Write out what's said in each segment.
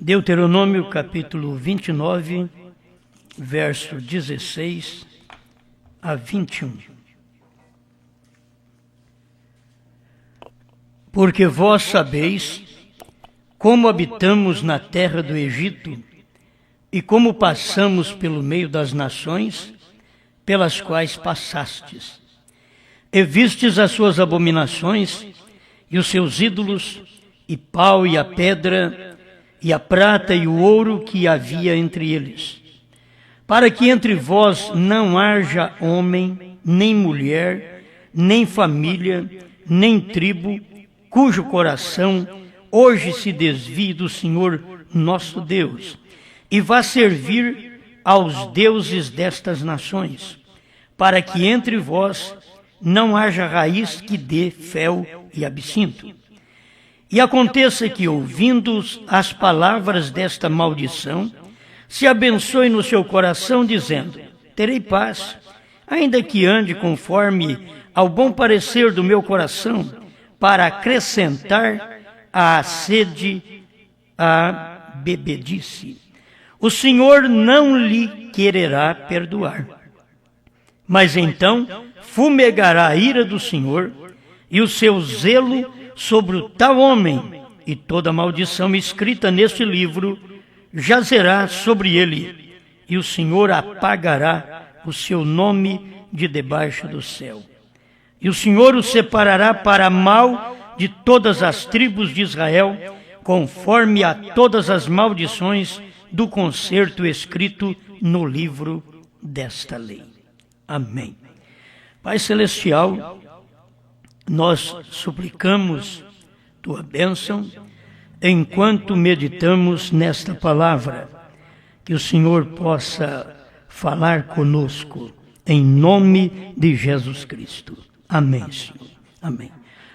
Deuteronômio capítulo 29, verso 16 a 21. Porque vós sabeis como habitamos na terra do Egito e como passamos pelo meio das nações pelas quais passastes. E vistes as suas abominações e os seus ídolos, e pau e a pedra, e a prata e o ouro que havia entre eles, para que entre vós não haja homem, nem mulher, nem família, nem tribo, cujo coração hoje se desvie do Senhor nosso Deus, e vá servir aos deuses destas nações, para que entre vós não haja raiz que dê fel e absinto. E aconteça que, ouvindo as palavras desta maldição, se abençoe no seu coração, dizendo: terei paz, ainda que ande conforme ao bom parecer do meu coração, para acrescentar à sede a bebedice. O Senhor não lhe quererá perdoar. Mas então fumegará a ira do Senhor e o seu zelo sobre o tal homem, e toda maldição escrita neste livro jazerá sobre ele, e o Senhor apagará o seu nome de debaixo do céu. E o Senhor o separará para mal de todas as tribos de Israel, conforme a todas as maldições do concerto escrito no livro desta lei. Amém. Pai Celestial, nós suplicamos tua bênção enquanto meditamos nesta palavra, que o Senhor possa falar conosco, em nome de Jesus Cristo. Amém, Senhor. Amém.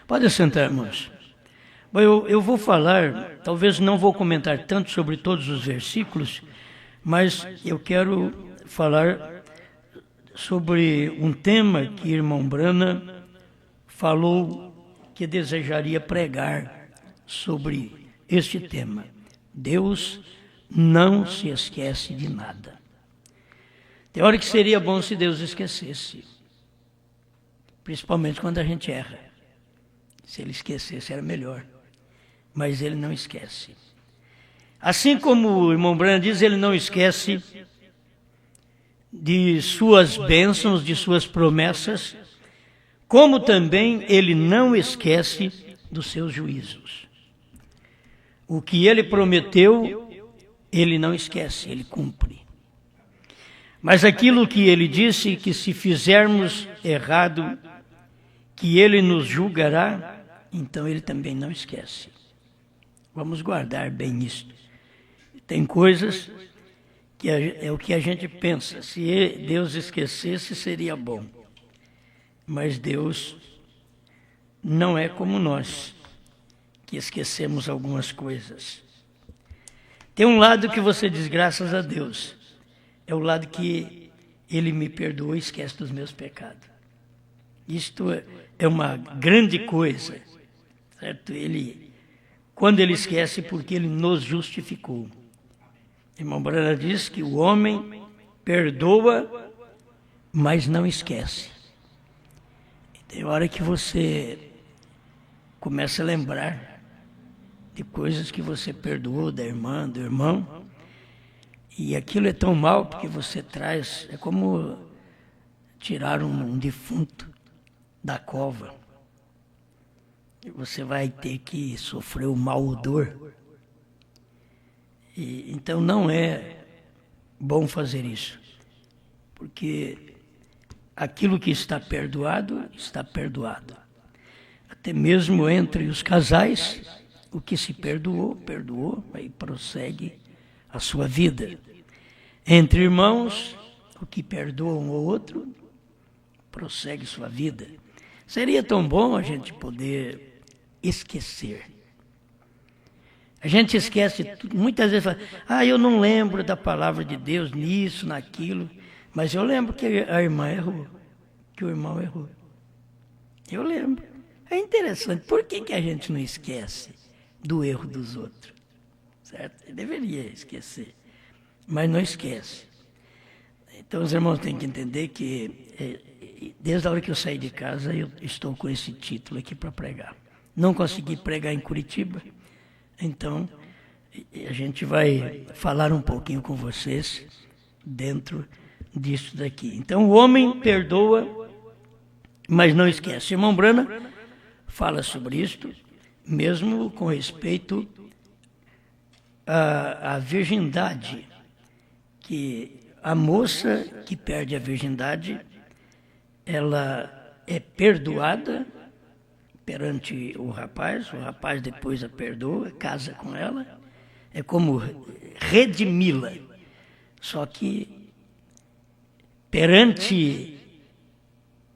Pode sentar, irmãos. Bom, eu vou falar, talvez não vou comentar tanto sobre todos os versículos, mas eu quero falar sobre um tema que irmão Brana falou que desejaria pregar sobre este tema. Deus não se esquece de nada. Tem hora que seria bom se Deus esquecesse, principalmente quando a gente erra. Se ele esquecesse era melhor, mas ele não esquece. Assim como o irmão Brana diz, ele não esquece de suas bênçãos, de suas promessas, como também ele não esquece dos seus juízos. O que ele prometeu, ele não esquece, ele cumpre. Mas aquilo que ele disse, que se fizermos errado, que ele nos julgará, então ele também não esquece. Vamos guardar bem isto. Tem coisas que é o que a gente pensa. Se Deus esquecesse, seria bom. Mas Deus não é como nós, que esquecemos algumas coisas. Tem um lado que você diz graças a Deus. É o lado que Ele me perdoa e esquece dos meus pecados. Isto é uma grande coisa, certo? Quando Ele esquece, porque Ele nos justificou. Irmão Brana diz que o homem perdoa, mas não esquece. Tem hora que você começa a lembrar de coisas que você perdoou da irmã, do irmão, e aquilo é tão mal porque você traz, é como tirar um defunto da cova. E você vai ter que sofrer o mau odor. Então não é bom fazer isso, porque aquilo que está perdoado, está perdoado. Até mesmo entre os casais, o que se perdoou, perdoou, aí prossegue a sua vida. Entre irmãos, o que perdoa um ou outro, prossegue sua vida. Seria tão bom a gente poder esquecer. A gente esquece, muitas vezes fala, eu não lembro da palavra de Deus nisso, naquilo, mas eu lembro que a irmã errou, que o irmão errou. Eu lembro. É interessante, por que a gente não esquece do erro dos outros? certo? Ele deveria esquecer, mas não esquece. Então os irmãos têm que entender que desde a hora que eu saí de casa eu estou com esse título aqui para pregar. Não consegui pregar em Curitiba, então a gente vai falar um pouquinho com vocês dentro disso daqui. Então o homem perdoa, mas não esquece. Irmão Brana fala sobre isto, mesmo com respeito à virgindade, que a moça que perde a virgindade, ela é perdoada perante o rapaz depois a perdoa, casa com ela, é como redimi-la, só que perante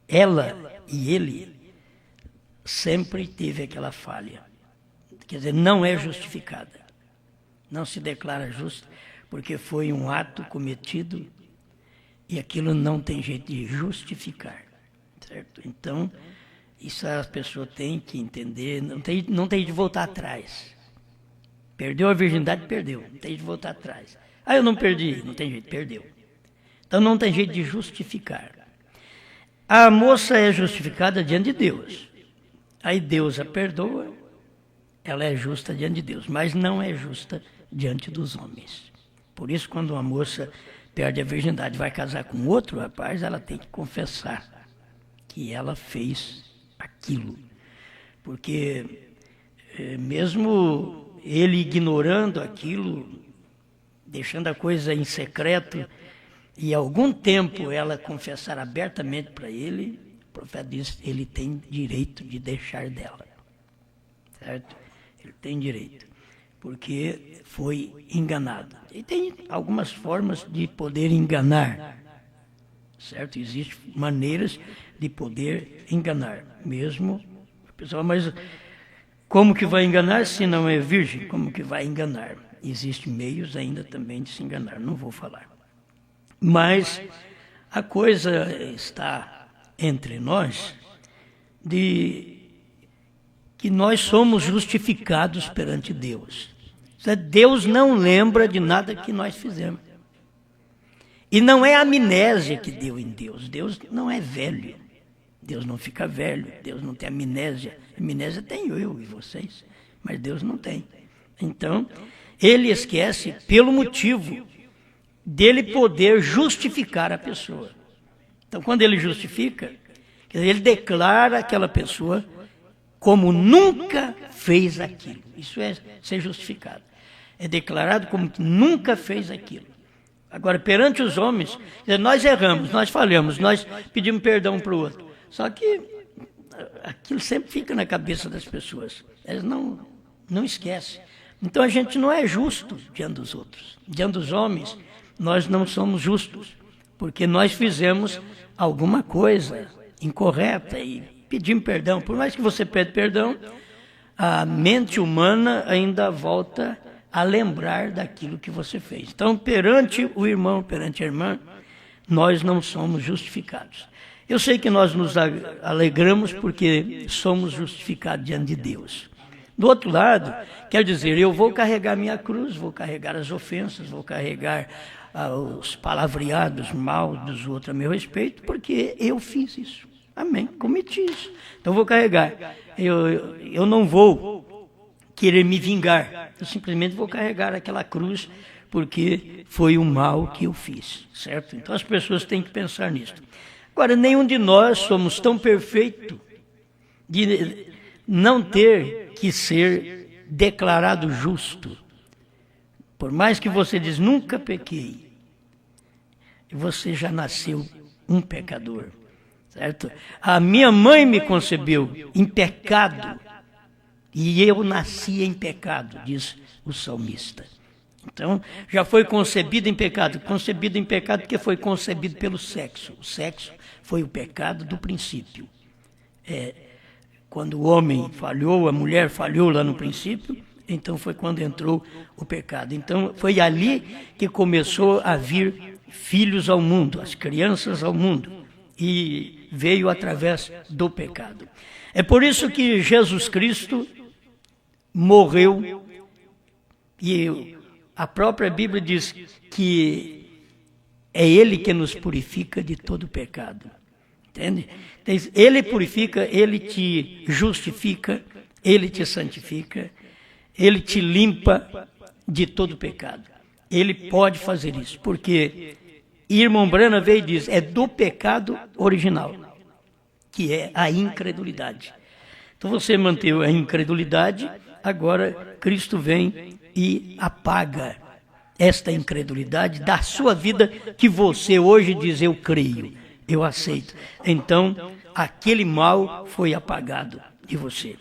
ela e ele, sempre teve aquela falha. Quer dizer, não é justificada. Não se declara justa, porque foi um ato cometido e aquilo não tem jeito de justificar. Certo? Então, isso a pessoa tem que entender, não tem de voltar atrás. Perdeu a virgindade, perdeu, não tem de voltar atrás. Ah, eu não perdi, não tem jeito, perdeu. Então não tem jeito de justificar. A moça é justificada diante de Deus. Aí Deus a perdoa, ela é justa diante de Deus, mas não é justa diante dos homens. Por isso, quando uma moça perde a virgindade e vai casar com outro rapaz, ela tem que confessar que ela fez aquilo. Porque mesmo ele ignorando aquilo, deixando a coisa em secreto, e algum tempo ela confessar abertamente para ele, o profeta diz, ele tem direito de deixar dela. Certo? Ele tem direito, porque foi enganado. E tem algumas formas de poder enganar, certo? Existem maneiras de poder enganar, mesmo a pessoa, mas como que vai enganar se não é virgem? Como que vai enganar? Existem meios ainda também de se enganar, não vou falar. Mas a coisa está entre nós de que nós somos justificados perante Deus. Deus não lembra de nada que nós fizemos. E não é a amnésia que deu em Deus. Deus não é velho. Deus não fica velho. Deus não tem amnésia. Amnésia tem eu e vocês, mas Deus não tem. Então, ele esquece pelo motivo dele poder justificar a pessoa. Então, quando ele justifica, quer dizer, ele declara aquela pessoa como nunca fez aquilo. Isso é ser justificado. É declarado como que nunca fez aquilo. Agora, perante os homens, nós erramos, nós falhamos, nós pedimos perdão para o outro. Só que aquilo sempre fica na cabeça das pessoas. Eles não esquecem. Então, a gente não é justo diante dos outros. Diante dos homens, nós não somos justos, porque nós fizemos alguma coisa incorreta e pedimos perdão. Por mais que você pede perdão, a mente humana ainda volta a lembrar daquilo que você fez. Então, perante o irmão, perante a irmã, nós não somos justificados. Eu sei que nós nos alegramos porque somos justificados diante de Deus. Do outro lado, quer dizer, eu vou carregar minha cruz, vou carregar as ofensas, vou carregar os palavreados mal dos outros a meu respeito, porque eu fiz isso. Amém, cometi isso. Então vou carregar. Eu não vou querer me vingar, eu simplesmente vou carregar aquela cruz, porque foi o mal que eu fiz, certo? Então as pessoas têm que pensar nisso. Agora, nenhum de nós somos tão perfeitos de não ter que ser declarado justo. Por mais que você diz, nunca pequei, você já nasceu um pecador, certo? A minha mãe me concebeu em pecado e eu nasci em pecado, diz o salmista. Então, já foi concebido em pecado porque foi concebido pelo sexo. O sexo foi o pecado do princípio. Quando o homem falhou, a mulher falhou lá no princípio, então foi quando entrou o pecado. Então, foi ali que começou a vir filhos ao mundo, as crianças ao mundo, e veio através do pecado. É por isso que Jesus Cristo morreu e A própria Bíblia diz que é Ele que nos purifica de todo pecado. Entende? Ele purifica, Ele te justifica, Ele te santifica, Ele te limpa de todo pecado. Ele pode fazer isso, porque irmão Branham veio e diz, é do pecado original, que é a incredulidade. Então você manteve a incredulidade, agora Cristo vem e apaga esta incredulidade da sua vida, que você hoje diz, eu creio, eu aceito. Então, aquele mal foi apagado de você.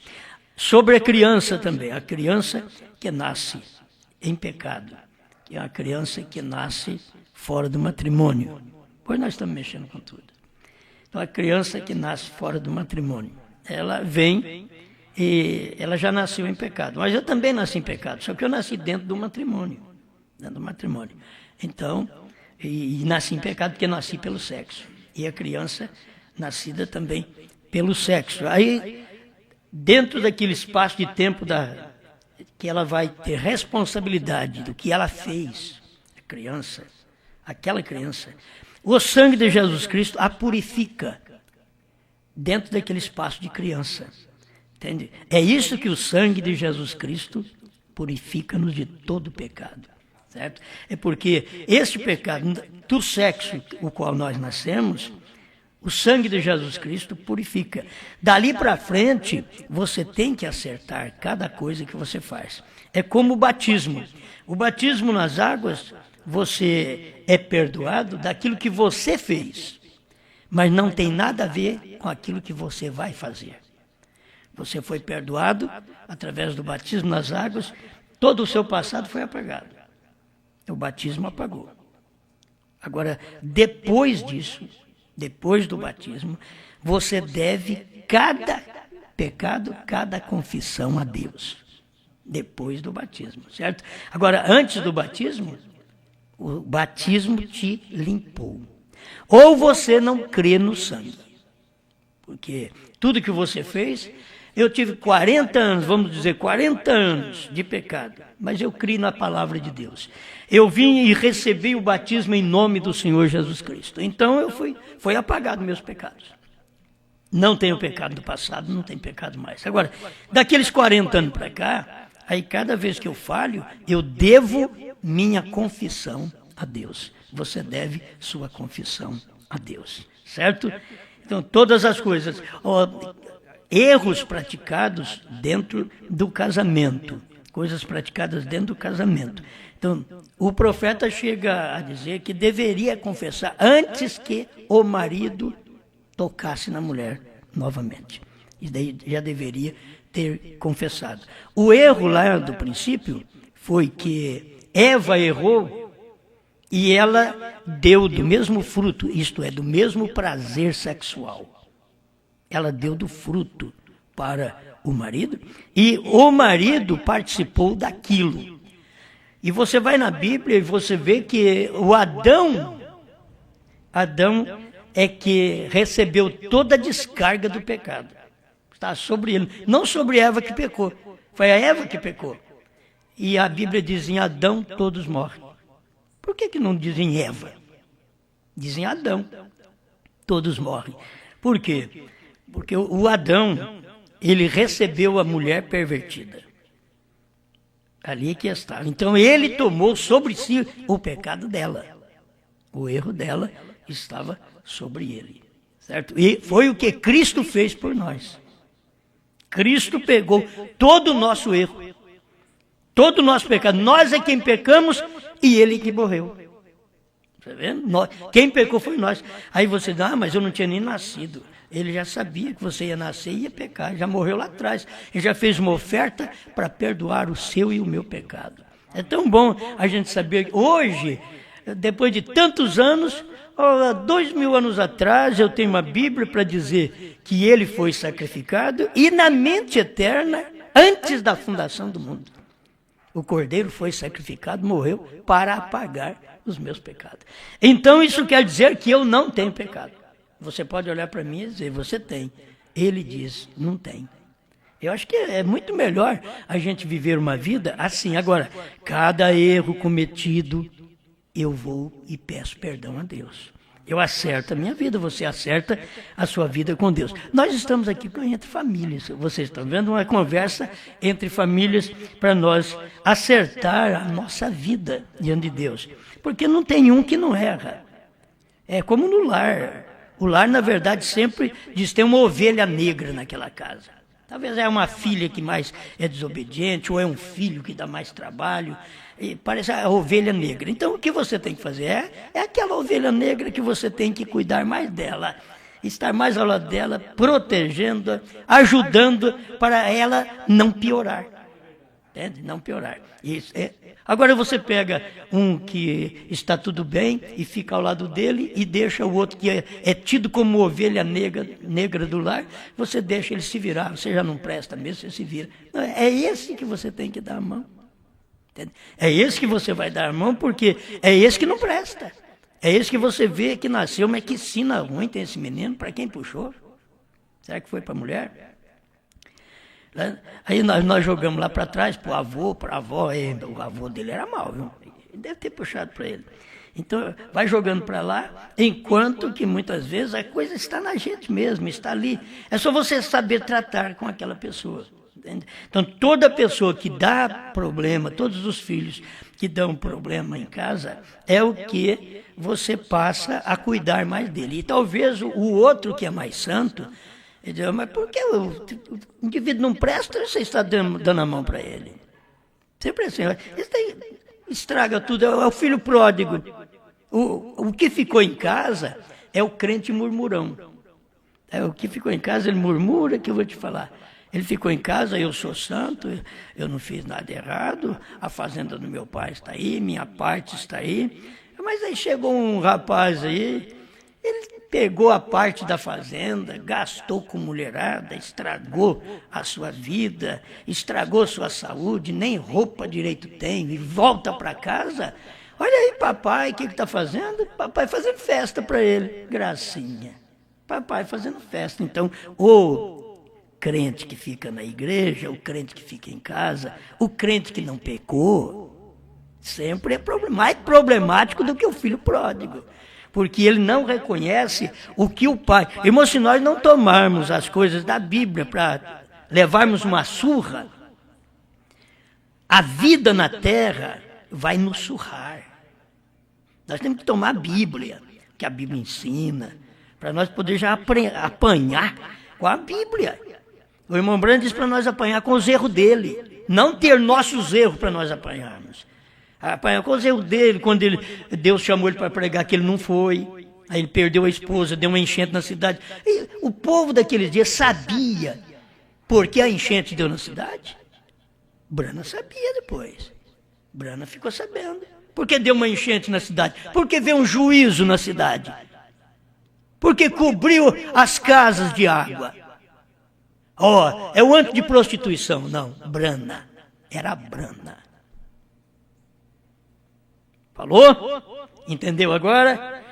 Sobre a criança também, a criança que nasce em pecado, que é a criança que nasce fora do matrimônio. Pois nós estamos mexendo com tudo. Então, a criança que nasce fora do matrimônio, ela vem e ela já nasceu em pecado. Mas eu também nasci em pecado, só que eu nasci dentro do matrimônio. Dentro do matrimônio. Então, e nasci em pecado porque nasci pelo sexo. E a criança nascida também pelo sexo. Aí, dentro daquele espaço de tempo que ela vai ter responsabilidade do que ela fez, a criança, aquela criança, o sangue de Jesus Cristo a purifica dentro daquele espaço de criança. Entende? É isso que o sangue de Jesus Cristo purifica-nos de todo pecado. Certo? É porque esse pecado do sexo, o qual nós nascemos, o sangue de Jesus Cristo purifica. Dali para frente, você tem que acertar cada coisa que você faz. É como o batismo. O batismo nas águas, você é perdoado daquilo que você fez, mas não tem nada a ver com aquilo que você vai fazer. Você foi perdoado através do batismo nas águas, todo o seu passado foi apagado. O batismo apagou. Agora, depois disso, depois do batismo, você deve cada pecado, cada confissão a Deus. Depois do batismo, certo? Agora, antes do batismo, o batismo te limpou. Ou você não crê no sangue. Porque tudo que você fez, eu tive 40 anos, vamos dizer, 40 anos de pecado, mas eu criei na palavra de Deus. Eu vim e recebi o batismo em nome do Senhor Jesus Cristo. Então foi apagado meus pecados. Não tenho pecado do passado, não tenho pecado mais. Agora, daqueles 40 anos para cá, aí cada vez que eu falho, eu devo minha confissão a Deus. Você deve sua confissão a Deus, certo? Então, todas as coisas, erros praticados dentro do casamento, coisas praticadas dentro do casamento. Então, o profeta chega a dizer que deveria confessar antes que o marido tocasse na mulher novamente. E daí já deveria ter confessado. O erro lá do princípio foi que Eva errou e ela deu do mesmo fruto, isto é, do mesmo prazer sexual. Ela deu do fruto para o marido e o marido participou daquilo. E você vai na Bíblia e você vê que o Adão é que recebeu toda a descarga do pecado. Está sobre ele, não sobre Eva que pecou. Foi a Eva que pecou. E a Bíblia diz, em Adão todos morrem. Por que não dizem Eva? Dizem Adão, todos morrem. Por quê? Porque o Adão, ele recebeu a mulher pervertida. Ali que está. Então ele tomou sobre si o pecado dela. O erro dela estava sobre ele. Certo? E foi o que Cristo fez por nós. Cristo pegou todo o nosso erro, todo o nosso pecado. Nós é quem pecamos e ele que morreu. Está vendo? Quem pecou foi nós. Aí você diz, mas eu não tinha nem nascido. Ele já sabia que você ia nascer e ia pecar. Já morreu lá atrás. Ele já fez uma oferta para perdoar o seu e o meu pecado. É tão bom a gente saber que hoje, depois de tantos anos, 2000 anos atrás, eu tenho uma Bíblia para dizer que ele foi sacrificado e na mente eterna, antes da fundação do mundo. O Cordeiro foi sacrificado, morreu para apagar os meus pecados. Então isso quer dizer que eu não tenho pecado. Você pode olhar para mim e dizer, você tem. Ele diz, não tem. Eu acho que é muito melhor a gente viver uma vida assim. Agora, cada erro cometido, eu vou e peço perdão a Deus. Eu acerto a minha vida, você acerta a sua vida com Deus. Nós estamos aqui entre famílias, vocês estão vendo uma conversa entre famílias para nós acertar a nossa vida diante de Deus. Porque não tem um que não erra. É como no lar. O lar, na verdade, sempre diz que tem uma ovelha negra naquela casa. Talvez é uma filha que mais é desobediente, ou é um filho que dá mais trabalho. E parece a ovelha negra. Então, o que você tem que fazer é aquela ovelha negra que você tem que cuidar mais dela. Estar mais ao lado dela, protegendo-a, ajudando para ela não piorar. Entende? Não piorar. Isso é. Agora você pega um que está tudo bem e fica ao lado dele e deixa o outro que é tido como ovelha negra do lar, você deixa ele se virar, você já não presta mesmo, você se vira. Não, é esse que você tem que dar a mão. Entende? É esse que você vai dar a mão porque é esse que não presta. É esse que você vê que nasceu, mas que sina ruim tem esse menino, para quem puxou? Será que foi para a mulher? Aí nós jogamos lá para trás, para o avô, para a avó, o avô dele era mau, viu? Deve ter puxado para ele. Então, vai jogando para lá, enquanto que muitas vezes a coisa está na gente mesmo, está ali. É só você saber tratar com aquela pessoa. Entende? Então, toda pessoa que dá problema, todos os filhos que dão problema em casa, é o que você passa a cuidar mais dele. E talvez o outro que é mais santo, ele diz, mas por que o indivíduo não presta, você está dando a mão para ele? Sempre assim, isso aí estraga tudo, é o filho pródigo. O que ficou em casa é o crente murmurão. O que ficou em casa, ele murmura, que eu vou te falar. Ele ficou em casa, eu sou santo, eu não fiz nada errado, a fazenda do meu pai está aí, minha parte está aí. Mas aí chegou um rapaz aí, ele pegou a parte da fazenda, gastou com mulherada, estragou a sua vida, estragou sua saúde, nem roupa direito tem, e volta para casa. Olha aí, papai, o que está fazendo? Papai fazendo festa para ele, gracinha. Papai fazendo festa. Então, o crente que fica na igreja, o crente que fica em casa, o crente que não pecou, sempre é mais problemático do que o filho pródigo. Porque ele não reconhece o que o pai... Irmão, se nós não tomarmos as coisas da Bíblia para levarmos uma surra, a vida na terra vai nos surrar. Nós temos que tomar a Bíblia, que a Bíblia ensina, para nós poder já apanhar com a Bíblia. O irmão Brando diz para nós apanhar com os erros dele, não ter nossos erros para nós apanharmos. Apanhar com os erros dele, quando Deus chamou ele para pregar, que ele não foi, aí ele perdeu a esposa, deu uma enchente na cidade. E o povo daqueles dias sabia por que a enchente deu na cidade. Brana sabia depois. Brana ficou sabendo. Por que deu uma enchente na cidade? Porque veio um juízo na cidade. Porque cobriu as casas de água. É o antes de prostituição. Não, Brana. Era Brana. Falou? Entendeu agora?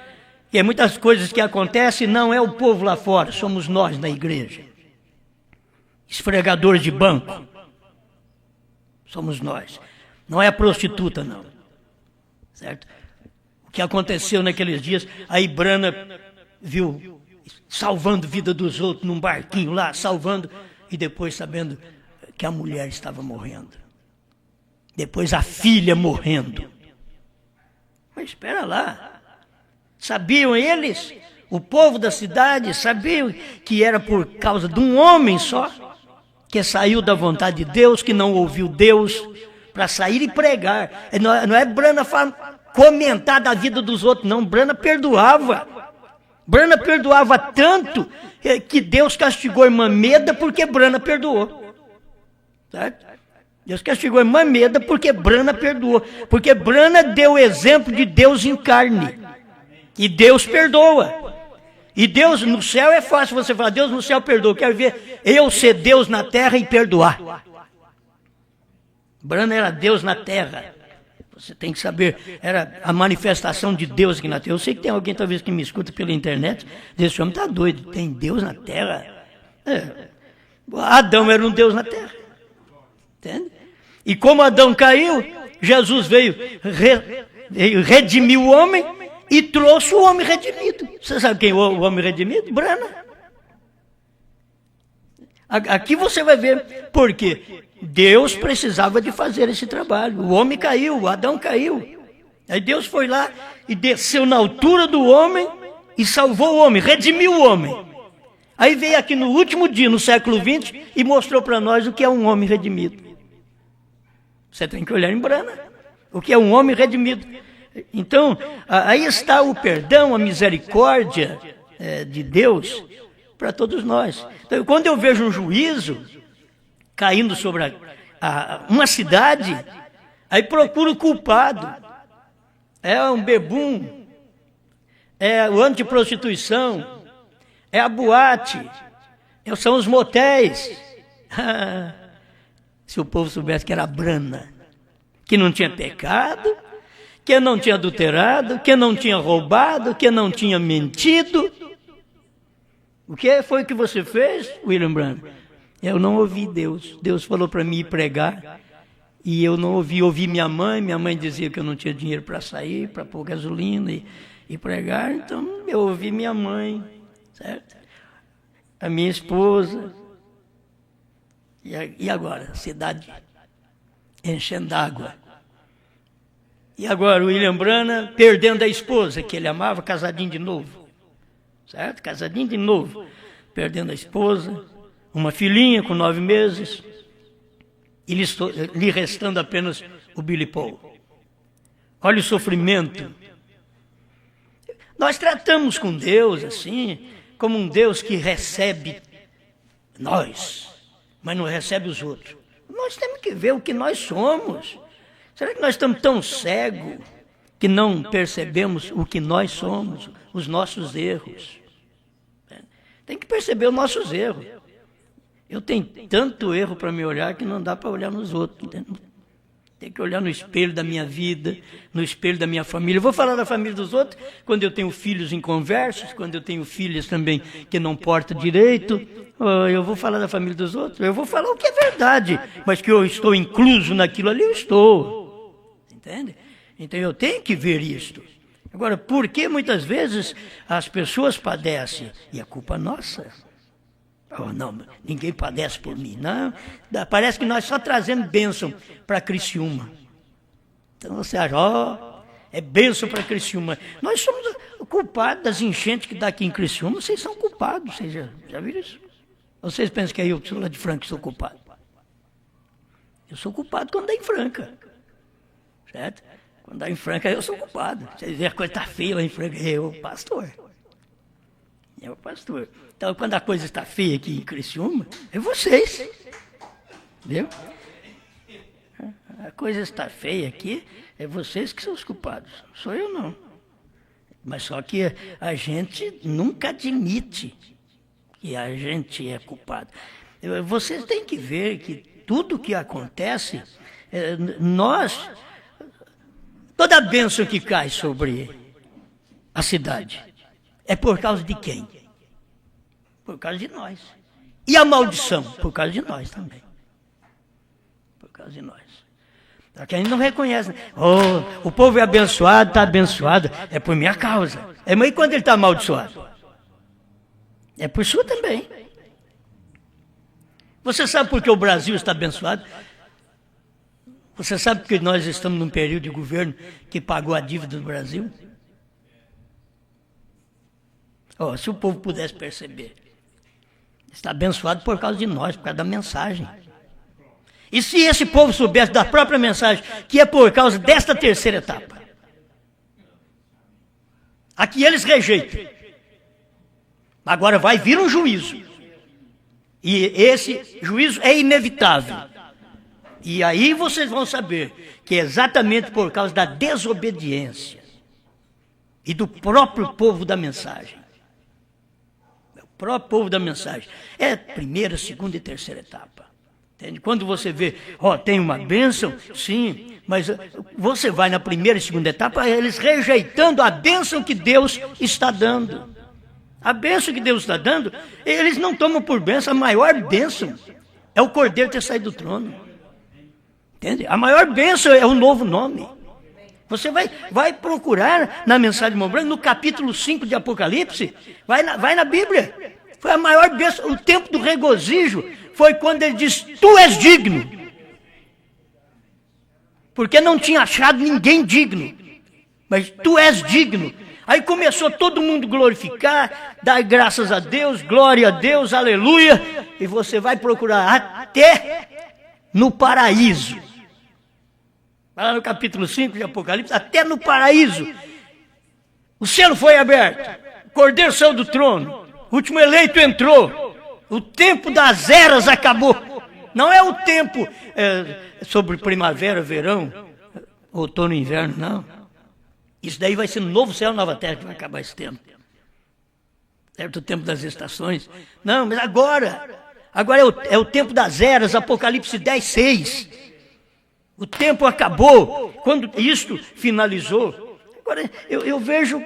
Que muitas coisas que acontecem não é o povo lá fora, somos nós na igreja. Esfregadores de banco. Somos nós. Não é a prostituta, não. Certo? O que aconteceu naqueles dias, aí Brana viu salvando a vida dos outros num barquinho lá, salvando, e depois sabendo que a mulher estava morrendo. Depois a filha morrendo. Mas espera lá, sabiam eles, o povo da cidade, sabiam que era por causa de um homem só, que saiu da vontade de Deus, que não ouviu Deus, para sair e pregar. Não é Brana comentar da vida dos outros, não, Brana perdoava. Brana perdoava tanto que Deus castigou a irmã Meda porque Brana perdoou. Certo? Deus castigou a irmã Meda porque Brana perdoou. Porque Brana deu o exemplo de Deus em carne. E Deus perdoa. E Deus no céu é fácil você falar, Deus no céu perdoa. Quero ver eu ser Deus na terra e perdoar. Brana era Deus na terra. Você tem que saber, era a manifestação de Deus aqui na terra. Eu sei que tem alguém talvez que me escuta pela internet, diz, esse homem está doido, tem Deus na terra? Adão era um Deus na terra. Entende? E como Adão caiu, Jesus veio redimir o homem e trouxe o homem redimido. Você sabe quem é o homem redimido? Brana. Aqui você vai ver por quê. Deus precisava de fazer esse trabalho. O homem caiu, o Adão caiu. Aí Deus foi lá e desceu na altura do homem e salvou o homem, redimiu o homem. Aí veio aqui no último dia, no século XX, e mostrou para nós o que é um homem redimido. Você tem que olhar em Brana, o que é um homem redimido. Então, aí está o perdão, a misericórdia de Deus para todos nós. Então, quando eu vejo um juízo caindo sobre uma cidade, aí procuro o culpado. É um bebum, é o antiprostituição, é a boate, são os motéis. Se o povo soubesse que era Brana, que não tinha pecado, que não tinha adulterado, que não tinha roubado, que não tinha mentido. O que foi que você fez, William Brana? Eu não ouvi Deus. Deus falou para mim ir pregar e eu não ouvi. Ouvi minha mãe dizia que eu não tinha dinheiro para sair, para pôr gasolina e pregar. Então eu ouvi minha mãe, certo? A minha esposa. E agora? A cidade enchendo d'água. E agora o William Brana perdendo a esposa, que ele amava, casadinho de novo. Certo? Casadinho de novo. Perdendo a esposa, uma filhinha com 9 meses, e lhe restando apenas o Billy Paul. Olha o sofrimento. Nós tratamos com Deus assim, como um Deus que recebe nós, mas não recebe os outros. Nós temos que ver o que nós somos. Será que nós estamos tão cegos que não percebemos o que nós somos, os nossos erros? Tem que perceber os nossos erros. Eu tenho tanto erro para me olhar que não dá para olhar nos outros. Entendeu? Tem que olhar no espelho da minha vida, no espelho da minha família. Eu vou falar da família dos outros quando eu tenho filhos inconversos, quando eu tenho filhas também que não portam direito. Eu vou falar da família dos outros. Eu vou falar o que é verdade, mas que eu estou incluso naquilo ali, eu estou. Entende? Então eu tenho que ver isto. Agora, por que muitas vezes as pessoas padecem? E a culpa é nossa. Oh, não, ninguém padece por mim. Não, parece que nós só trazemos bênção para Criciúma. Então você acha, é bênção para Criciúma. Nós somos culpados das enchentes que dá aqui em Criciúma. Vocês são culpados, vocês já viram isso? Vocês pensam que eu sou lá de Franca que sou culpado? Eu sou culpado quando dá em Franca. Certo? Quando dá em Franca, eu sou culpado. Vocês veem a coisa está feia lá em Franca, eu, pastor. Então, quando a coisa está feia aqui em Criciúma, é vocês. Entendeu? A coisa está feia aqui, é vocês que são os culpados. Não sou eu, não. Mas só que a gente nunca admite que a gente é culpado. Vocês têm que ver que tudo que acontece, toda a bênção que cai sobre a cidade, é por causa de quem? Por causa de nós. E a maldição? Por causa de nós também. Por causa de nós. Só que a gente não reconhece. O povo é abençoado, está abençoado, é por minha causa. Mas e quando ele está amaldiçoado? É por sua também. Você sabe por que o Brasil está abençoado? Você sabe por que nós estamos num período de governo que pagou a dívida do Brasil? Se o povo pudesse perceber, está abençoado por causa de nós, por causa da mensagem. E se esse povo soubesse da própria mensagem, que é por causa desta terceira etapa, a que eles rejeitam, agora vai vir um juízo, e esse juízo é inevitável. E aí vocês vão saber que é exatamente por causa da desobediência e do próprio povo da mensagem. O próprio povo da mensagem. É primeira, segunda e terceira etapa. Entende? Quando você vê, tem uma bênção, sim, mas você vai na primeira e segunda etapa, eles rejeitando a bênção que Deus está dando. A bênção que Deus está dando, eles não tomam por bênção. A maior bênção é o Cordeiro ter saído do trono. Entende? A maior bênção é o novo nome. Você vai procurar na mensagem de Irmão Branco, no capítulo 5 de Apocalipse, vai na Bíblia. Foi a maior bênção. O tempo do regozijo foi quando ele diz, tu és digno. Porque não tinha achado ninguém digno. Mas tu és digno. Aí começou todo mundo glorificar, dar graças a Deus, glória a Deus, aleluia. E você vai procurar até no paraíso. Vai lá no capítulo 5 de Apocalipse, até no paraíso. O selo foi aberto, o Cordeiro saiu do trono, o último eleito entrou, o tempo das eras acabou. Não é o tempo sobre primavera, verão, outono e inverno, não. Isso daí vai ser no novo céu e nova terra que vai acabar esse tempo. Certo? O tempo das estações. Não, mas agora é o tempo das eras, Apocalipse 10, 6. O tempo acabou, quando isto finalizou. Agora, eu vejo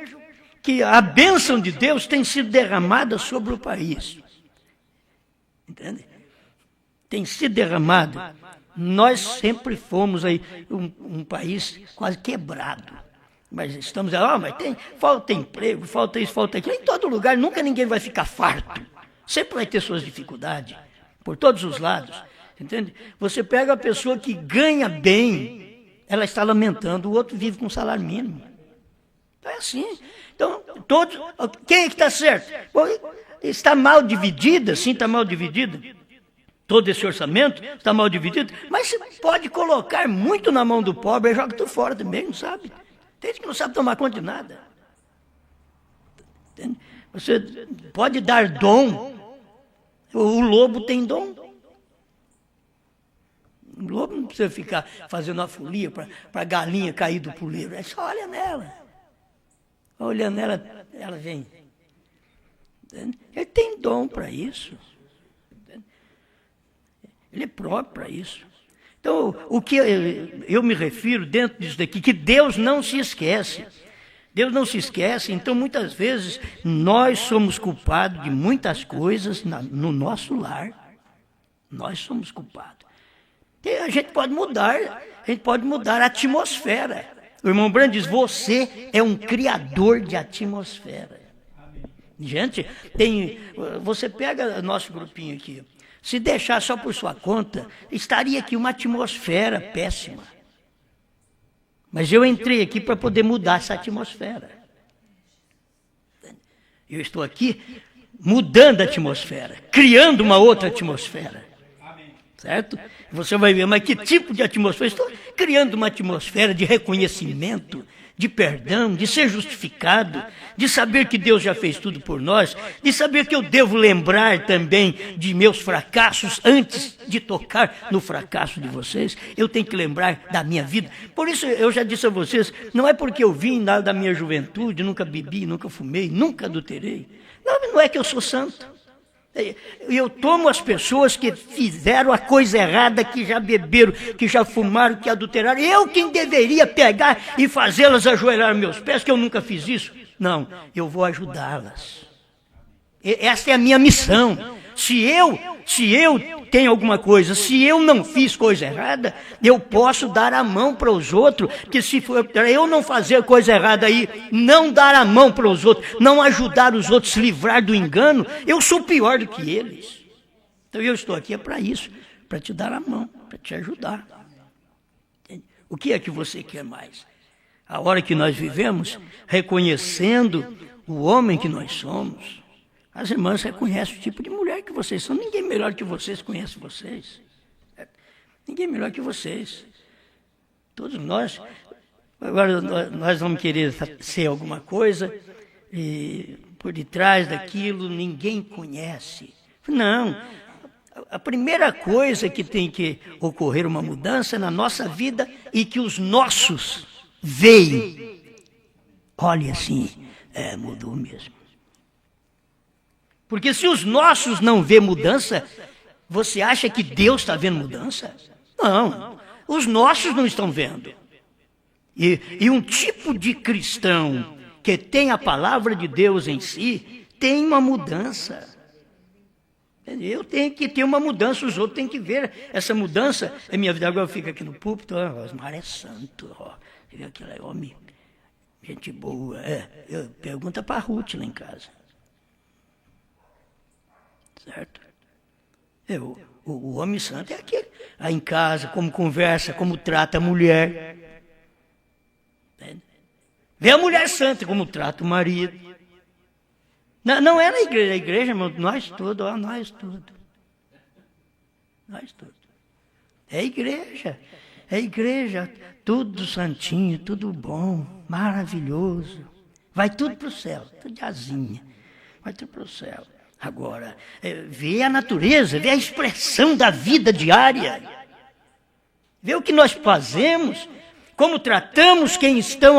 que a bênção de Deus tem sido derramada sobre o país. Entende? Tem sido derramada. Nós sempre fomos aí um país quase quebrado. Mas estamos, mas falta emprego, falta isso, falta aquilo. Em todo lugar, nunca ninguém vai ficar farto. Sempre vai ter suas dificuldades, por todos os lados. Entende? Você pega a pessoa que ganha bem, ela está lamentando, o outro vive com salário mínimo. Então é assim. Então, quem é que está certo? Bom, está mal dividida, sim, está mal dividida. Todo esse orçamento está mal dividido, mas você pode colocar muito na mão do pobre e joga tudo fora também, não sabe? Tem gente que não sabe tomar conta de nada. Entende? Você pode dar dom. O lobo tem dom. O lobo não precisa ficar fazendo uma folia para a galinha cair do puleiro. É só olha nela. Olhando nela, ela vem. Entende? Ele tem dom para isso. Entende? Ele é próprio para isso. Então, o que eu me refiro dentro disso daqui, que Deus não se esquece. Deus não se esquece, então muitas vezes nós somos culpados de muitas coisas no nosso lar. Nós somos culpados. E a gente pode mudar a atmosfera. O irmão Branco diz, você é um criador de atmosfera. Gente, você pega nosso grupinho aqui. Se deixar só por sua conta, estaria aqui uma atmosfera péssima. Mas eu entrei aqui para poder mudar essa atmosfera. Eu estou aqui mudando a atmosfera, criando uma outra atmosfera. Certo? Você vai ver, mas que tipo de atmosfera? Estou criando uma atmosfera de reconhecimento, de perdão, de ser justificado, de saber que Deus já fez tudo por nós, de saber que eu devo lembrar também de meus fracassos antes de tocar no fracasso de vocês. Eu tenho que lembrar da minha vida. Por isso eu já disse a vocês, não é porque eu vim lá da minha juventude, nunca bebi, nunca fumei, nunca adulterei. Não é que eu sou santo. Eu tomo as pessoas que fizeram a coisa errada, que já beberam, que já fumaram, que adulteraram. Eu quem deveria pegar e fazê-las ajoelhar aos meus pés, que eu nunca fiz isso. Não, eu vou ajudá-las. Essa é a minha missão. Se eu tenho alguma coisa, se eu não fiz coisa errada, eu posso dar a mão para os outros, que se for eu não fazer coisa errada aí, não dar a mão para os outros, não ajudar os outros a se livrar do engano, eu sou pior do que eles. Então eu estou aqui para isso, para te dar a mão, para te ajudar. O que é que você quer mais? A hora que nós vivemos, reconhecendo o homem que nós somos. As irmãs reconhecem o tipo de mulher que vocês são. Ninguém melhor que vocês conhece vocês. Ninguém melhor que vocês. Todos nós. Agora nós vamos querer ser alguma coisa e por detrás daquilo ninguém conhece. Não. A primeira coisa que tem que ocorrer uma mudança na nossa vida e que os nossos veem. Olha assim, mudou mesmo. Porque se os nossos não vê mudança, você acha que Deus está vendo mudança? Não, os nossos não estão vendo. E um tipo de cristão que tem a palavra de Deus em si, tem uma mudança. Eu tenho que ter uma mudança, os outros têm que ver essa mudança. É minha vida. Agora eu fico aqui no púlpito, Osmar é santo, aquilo é homem, gente boa. Pergunta para a Ruth lá em casa. Certo? O homem santo é aquele. Aí em casa, como conversa, como trata a mulher. Vê a mulher santa, como trata o marido. Não é na igreja, irmão, nós todos. É igreja, tudo santinho, tudo bom, maravilhoso. Vai tudo para o céu, tudo de asinha, vai tudo para o céu. Agora, vê a natureza, vê a expressão da vida diária, vê o que nós fazemos, como tratamos quem estão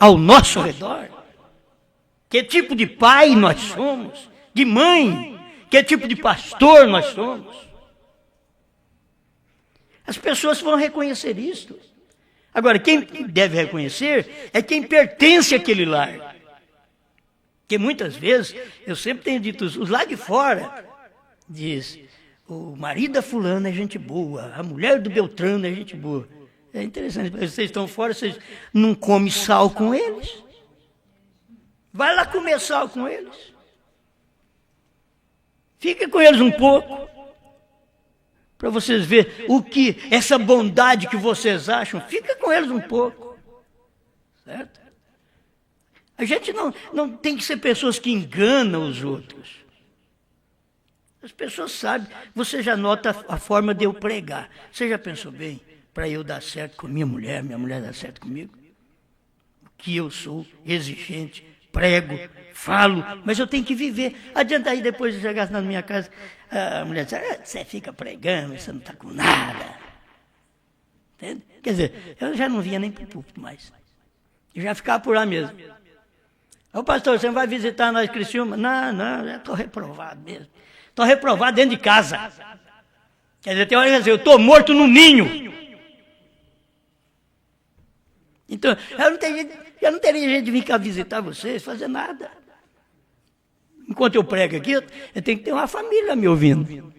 ao nosso redor. Que tipo de pai nós somos, de mãe, que tipo de pastor nós somos. As pessoas vão reconhecer isso. Agora, quem deve reconhecer é quem pertence àquele lar. Porque muitas vezes, eu sempre tenho dito, os lá de fora, diz, o marido da fulana é gente boa, a mulher do Beltrano é gente boa. É interessante, vocês estão fora, vocês não comem sal com eles? Vai lá comer sal com eles. Fica com eles um pouco. Para vocês verem o que, essa bondade que vocês acham, fica com eles um pouco. Certo? A gente não tem que ser pessoas que enganam os outros. As pessoas sabem, você já nota a forma de eu pregar. Você já pensou bem, para eu dar certo com minha mulher dar certo comigo? Que eu sou exigente, prego, falo, mas eu tenho que viver. Adianta aí depois de chegar na minha casa, a mulher diz, você fica pregando, você não está com nada. Entende? Quer dizer, eu já não vinha nem para o púlpito mais. Eu já ficava por lá mesmo. Ô pastor, você não vai visitar nós Criciúma? Não, já estou reprovado mesmo. Estou reprovado dentro de casa. Quer dizer, tem hora que eu estou morto no ninho. Então, eu não teria jeito de vir cá visitar vocês, fazer nada. Enquanto eu prego aqui, eu tenho que ter uma família me ouvindo.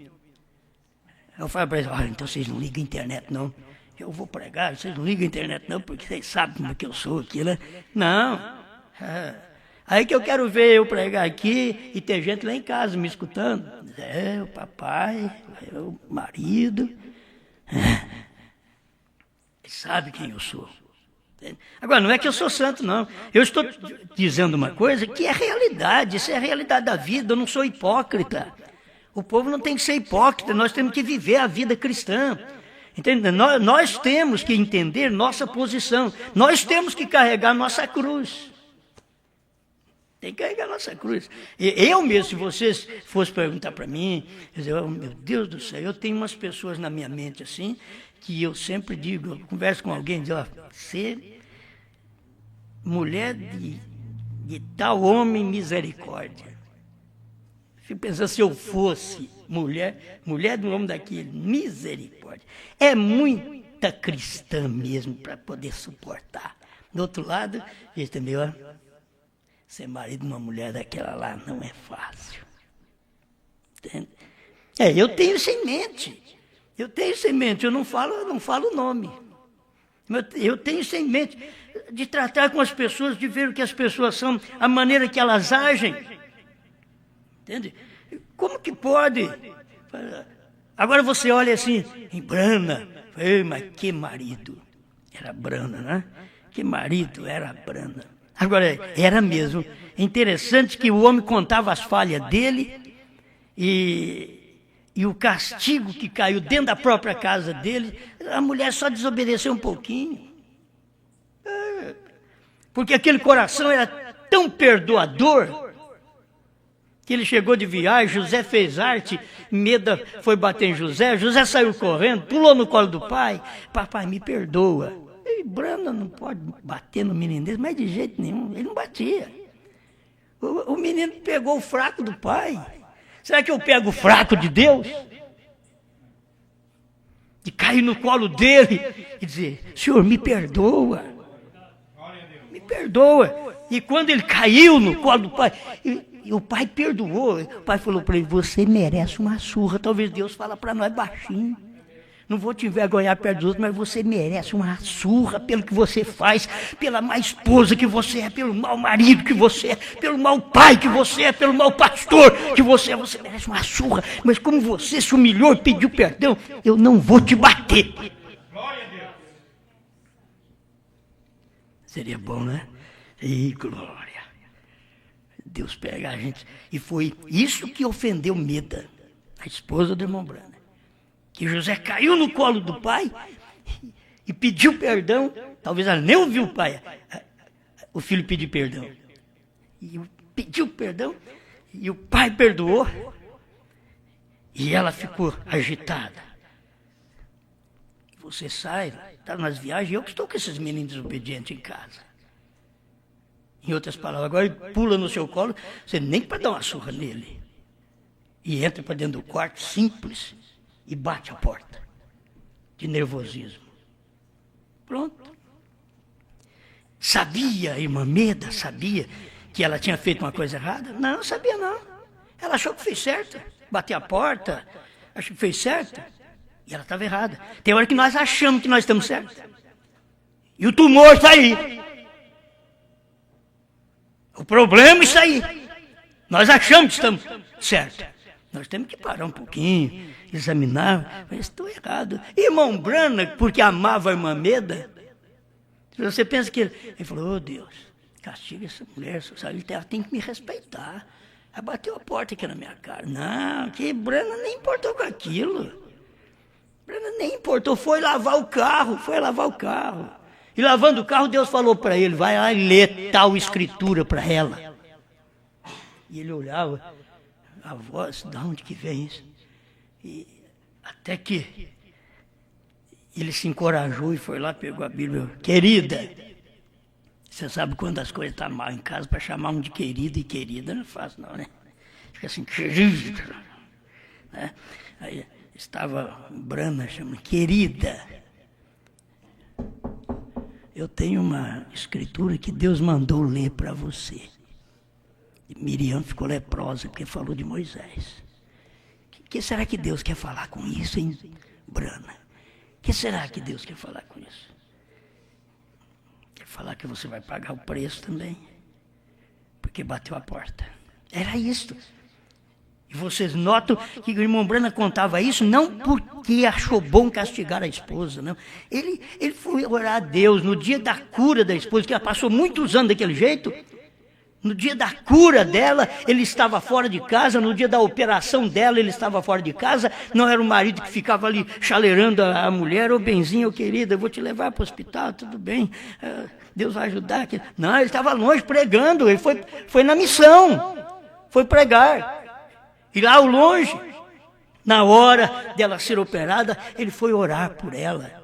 Eu falo para eles, olha, então vocês não ligam a internet não. Eu vou pregar, vocês não ligam a internet não, porque vocês sabem como é que eu sou aqui, né? Não. Aí que eu quero ver eu pregar aqui e ter gente lá em casa me escutando. O papai, o marido. Ele sabe quem eu sou. Agora, não é que eu sou santo, não. Eu estou dizendo uma coisa que é realidade, isso é a realidade da vida, eu não sou hipócrita. O povo não tem que ser hipócrita, nós temos que viver a vida cristã. Entende? Nós temos que entender nossa posição, nós temos que carregar nossa cruz. Tem que carregar nossa cruz. Eu mesmo, se vocês fossem perguntar para mim, dizer, oh, meu Deus do céu, eu tenho umas pessoas na minha mente assim, que eu sempre digo, eu converso com alguém, diz, ó, ser mulher de tal homem misericórdia. Fico pensando, se eu fosse mulher de um homem daquele, misericórdia. É muita cristã mesmo para poder suportar. Do outro lado, diz também, ó, ser marido de uma mulher daquela lá não é fácil. Entende? Eu tenho isso em mente. Eu não falo o nome. Eu tenho isso em mente de tratar com as pessoas, de ver o que as pessoas são, a maneira que elas agem. Entende? Como que pode? Agora você olha assim, em Brana, mas que marido. Era Brana, né? Que marido era Brana. Agora, era mesmo. É interessante que o homem contava as falhas dele e o castigo que caiu dentro da própria casa dele, a mulher só desobedeceu um pouquinho. Porque aquele coração era tão perdoador que ele chegou de viagem, José fez arte, Meda foi bater em José, José saiu correndo, pulou no colo do pai, papai, me perdoa. E Brana não pode bater no menino dele, mas de jeito nenhum, ele não batia. O menino pegou o fraco do pai. Será que eu pego o fraco de Deus? De cair no colo dele e dizer, Senhor, me perdoa. Me perdoa. E quando ele caiu no colo do pai, E o pai perdoou. O pai falou para ele, você merece uma surra. Talvez Deus fala para nós baixinho. Não vou te envergonhar perto dos outros, mas você merece uma surra pelo que você faz, pela má esposa que você é, pelo mau marido que você é, pelo mau pai que você é, pelo mau pastor que você é. Você merece uma surra, mas como você se humilhou e pediu perdão, eu não vou te bater. Glória a Deus. Seria bom, né? E glória. Deus pega a gente. E foi isso que ofendeu Meda, a esposa do irmão Branham. Que José caiu no colo do pai e pediu perdão. Talvez ela nem ouviu o filho pedir perdão. E pediu perdão e o pai perdoou. E ela ficou agitada. Você sai, está nas viagens, eu que estou com esses meninos desobedientes em casa. Em outras palavras, agora ele pula no seu colo, você nem para dar uma surra nele. E entra para dentro do quarto, simples, e bate a porta, de nervosismo. Pronto. Sabia, a irmã Meda, sabia que ela tinha feito uma coisa errada? Não, sabia não. Ela achou que fez certo. Bateu a porta, achou que fez certo. E ela estava errada. Tem hora que nós achamos que nós estamos certos. E o tumor está aí. O problema está aí. Nós achamos que estamos certos. Nós temos que parar um pouquinho, examinar, mas estou errado. Irmão Branham, porque amava a irmã Meda, você pensa que ele falou, oh Deus, castiga essa mulher, ela tem que me respeitar. Ela bateu a porta aqui na minha cara. Não, que Branham nem importou com aquilo. Branham nem importou, foi lavar o carro. E lavando o carro, Deus falou para ele, vai lá e lê tal escritura para ela. E ele olhava, a voz, de onde que vem isso? E até que ele se encorajou e foi lá, pegou a Bíblia. Querida, você sabe quando as coisas estão mal em casa, para chamar um de querido e querida, não é fácil não, né? Fica assim, querida. Né? Aí estava Branham chamando, querida. Eu tenho uma escritura que Deus mandou ler para você. Miriam ficou leprosa porque falou de Moisés. O que será que Deus quer falar com isso, hein, Branham? O que será que Deus quer falar com isso? Quer falar que você vai pagar o preço também? Porque bateu a porta. Era isso. E vocês notam que o irmão Branham contava isso não porque achou bom castigar a esposa, não. Ele foi orar a Deus no dia da cura da esposa, que ela passou muitos anos daquele jeito. No dia da cura dela, ele estava fora de casa. No dia da operação dela, ele estava fora de casa. Não era o marido que ficava ali chaleirando a mulher. Ô, benzinho, querida, eu vou te levar para o hospital, tudo bem. Deus vai ajudar. Não, ele estava longe pregando. Ele foi na missão. Foi pregar. E lá ao longe, na hora dela ser operada, ele foi orar por ela.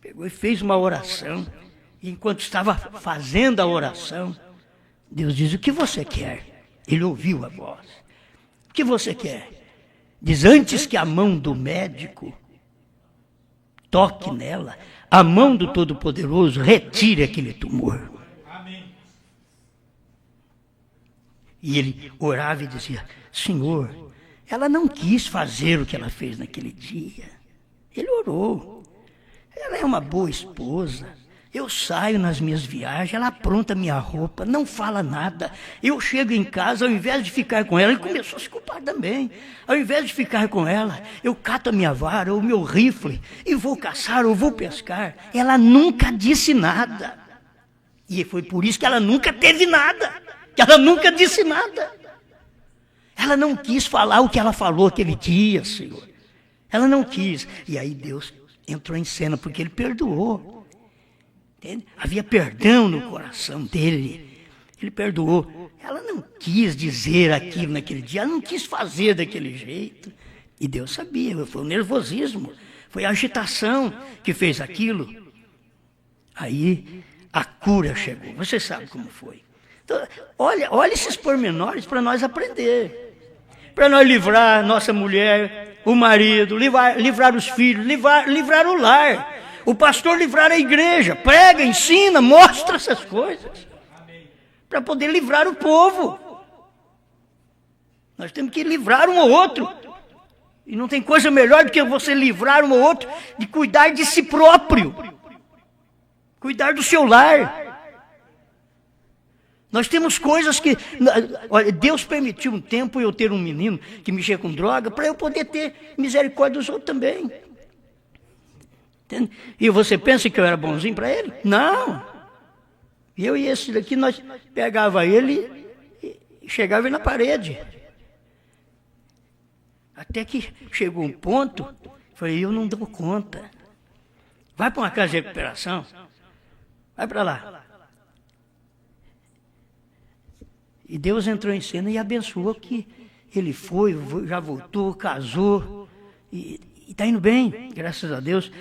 Pegou e fez uma oração. E enquanto estava fazendo a oração, Deus diz, o que você quer? Ele ouviu a voz. O que você quer? Diz, antes que a mão do médico toque nela, a mão do Todo-Poderoso retire aquele tumor. Amém. E ele orava e dizia, Senhor, ela não quis fazer o que ela fez naquele dia. Ele orou. Ela é uma boa esposa. Eu saio nas minhas viagens, ela apronta minha roupa, não fala nada. Eu chego em casa, ao invés de ficar com ela, ele começou a se culpar também. Ao invés de ficar com ela, eu cato a minha vara, o meu rifle, e vou caçar ou vou pescar. Ela nunca disse nada. E foi por isso que ela nunca teve nada, que ela nunca disse nada. Ela não quis falar o que ela falou aquele dia, Senhor. Ela não quis. E aí Deus entrou em cena, porque ele perdoou. Entende? Havia perdão no coração dele. Ele perdoou. Ela não quis dizer aquilo naquele dia. Ela não quis fazer daquele jeito. E Deus sabia. Foi o nervosismo. Foi a agitação que fez aquilo. Aí a cura chegou. Você sabe como foi. Então, olha esses pormenores para nós aprender. Para nós livrar nossa mulher, o marido, livrar os filhos, livrar o lar. O pastor livrar a igreja, prega, ensina, mostra essas coisas. Para poder livrar o povo. Nós temos que livrar um ao outro. E não tem coisa melhor do que você livrar um ao outro de cuidar de si próprio. Cuidar do seu lar. Nós temos coisas que... Olha, Deus permitiu um tempo eu ter um menino que mexia com droga para eu poder ter misericórdia dos outros também. Entende? E você pensa que eu era bonzinho para ele? Não. Eu e esse daqui, nós pegava ele e chegava na parede. Até que chegou um ponto, falei, eu não dou conta. Vai para uma casa de recuperação. Vai para lá. E Deus entrou em cena e abençoou que ele foi, já voltou, casou. E está indo bem, graças a Deus.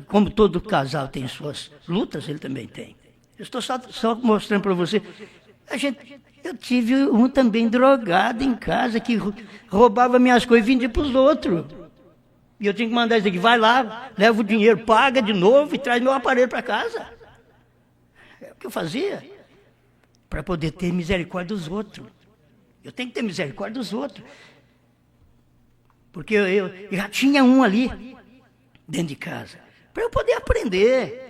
Como todo casal tem suas lutas, ele também tem. Eu estou só mostrando para você. Eu tive um também drogado em casa que roubava minhas coisas e vendia para os outros. E eu tinha que mandar isso aqui, vai lá, leva o dinheiro, paga de novo e traz meu aparelho para casa. É o que eu fazia, para poder ter misericórdia dos outros. Eu tenho que ter misericórdia dos outros. Porque eu já tinha um ali, dentro de casa, para eu poder aprender.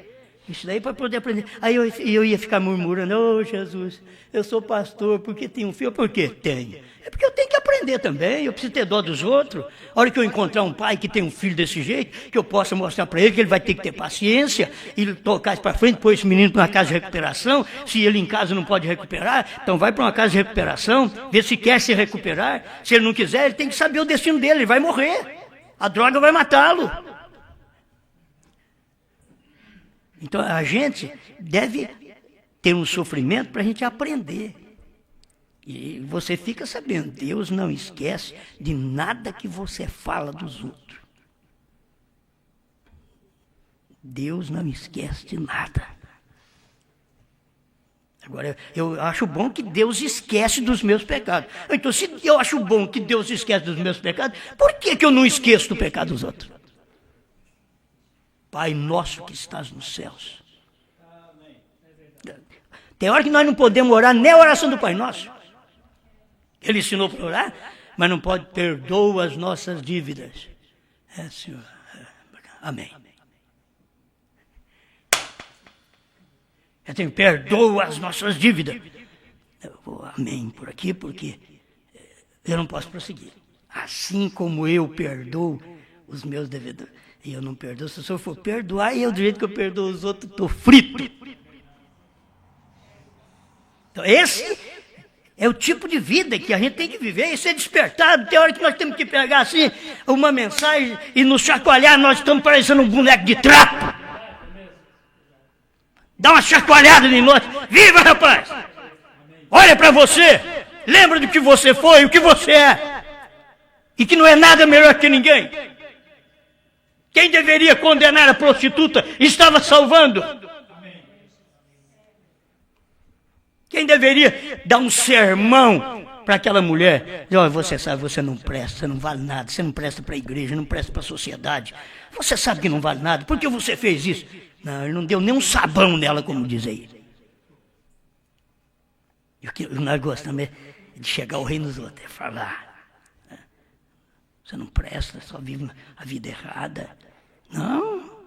Isso daí para poder aprender. Aí eu ia ficar murmurando, ô Jesus, eu sou pastor, porque tenho um filho? Por quê? Tenho. É porque eu tenho que aprender também, eu preciso ter dó dos outros. A hora que eu encontrar um pai que tem um filho desse jeito, que eu possa mostrar para ele que ele vai ter que ter paciência e tocar isso para frente, pôr esse menino para uma casa de recuperação. Se ele em casa não pode recuperar, então vai para uma casa de recuperação, vê se quer se recuperar. Se ele não quiser, ele tem que saber o destino dele, ele vai morrer. A droga vai matá-lo. Então a gente deve ter um sofrimento para a gente aprender. E você fica sabendo, Deus não esquece de nada que você fala dos outros. Deus não esquece de nada. Agora, eu acho bom que Deus esquece dos meus pecados. Então, se eu acho bom que Deus esquece dos meus pecados, por que eu não esqueço do pecado dos outros? Pai nosso que estás nos céus. Tem hora que nós não podemos orar nem a oração do Pai Nosso. Ele ensinou para orar, mas não pode, perdoa as nossas dívidas. Senhor. Amém. Eu tenho, perdoa as nossas dívidas. Eu vou amém por aqui, porque eu não posso prosseguir. Assim como eu perdoo os meus devedores. E eu não perdoo, se o senhor for perdoar, e eu do jeito que eu perdoo os outros, estou frito. Então esse é o tipo de vida que a gente tem que viver e ser despertado. Tem hora que nós temos que pegar assim, uma mensagem e nos chacoalhar, nós estamos parecendo um boneco de trapo. Dá uma chacoalhada em nós. Viva, rapaz! Olha para você, lembra do que você foi, o que você é. E que não é nada melhor que ninguém. Quem deveria condenar a prostituta estava salvando. Quem deveria dar um sermão para aquela mulher? Olha, você sabe, você não presta, você não vale nada, você não presta para a igreja, não presta para a sociedade. Você sabe que não vale nada, por que você fez isso? Não, ele não deu nem um sabão nela, como diz aí. E o que nós gostamos é de chegar ao reino dos outros, é falar. Você não presta, só vive a vida errada. Não,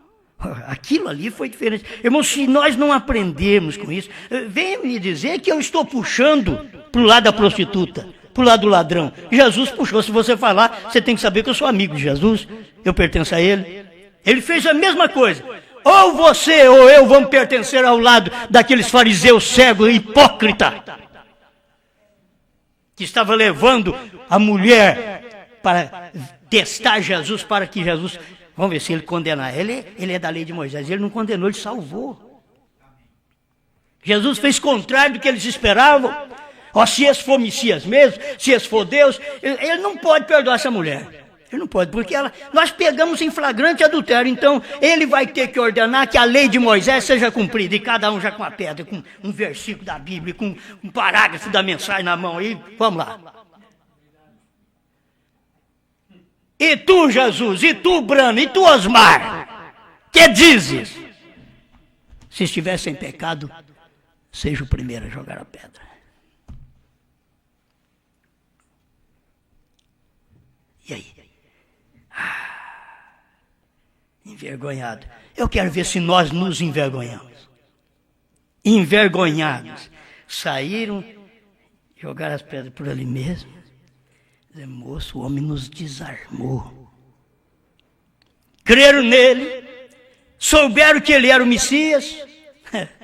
aquilo ali foi diferente. Irmãos, se nós não aprendermos com isso, venha me dizer que eu estou puxando para o lado da prostituta, para o lado do ladrão. Jesus puxou, se você falar, você tem que saber que eu sou amigo de Jesus, eu pertenço a ele. Ele fez a mesma coisa. Ou você ou eu vamos pertencer ao lado daqueles fariseus cegos e hipócritas, que estava levando a mulher para testar Jesus, para que Jesus... Vamos ver se ele condenar. Ele é da lei de Moisés. Ele não condenou, ele salvou. Jesus fez contrário do que eles esperavam. Se esse for Messias mesmo, se esse for Deus, ele não pode perdoar essa mulher. Ele não pode, porque nós pegamos em flagrante adultério. Então, ele vai ter que ordenar que a lei de Moisés seja cumprida. E cada um já com a pedra, com um versículo da Bíblia, com um parágrafo da mensagem na mão. E vamos lá. E tu, Jesus, e tu, Brano, e tu, Osmar, que dizes? Se estiver sem pecado, seja o primeiro a jogar a pedra. E aí? Envergonhado. Eu quero ver se nós nos envergonhamos. Envergonhados. Saíram, jogaram as pedras por ali mesmo. Dizer, moço, o homem nos desarmou. Creram nele, souberam que ele era o Messias.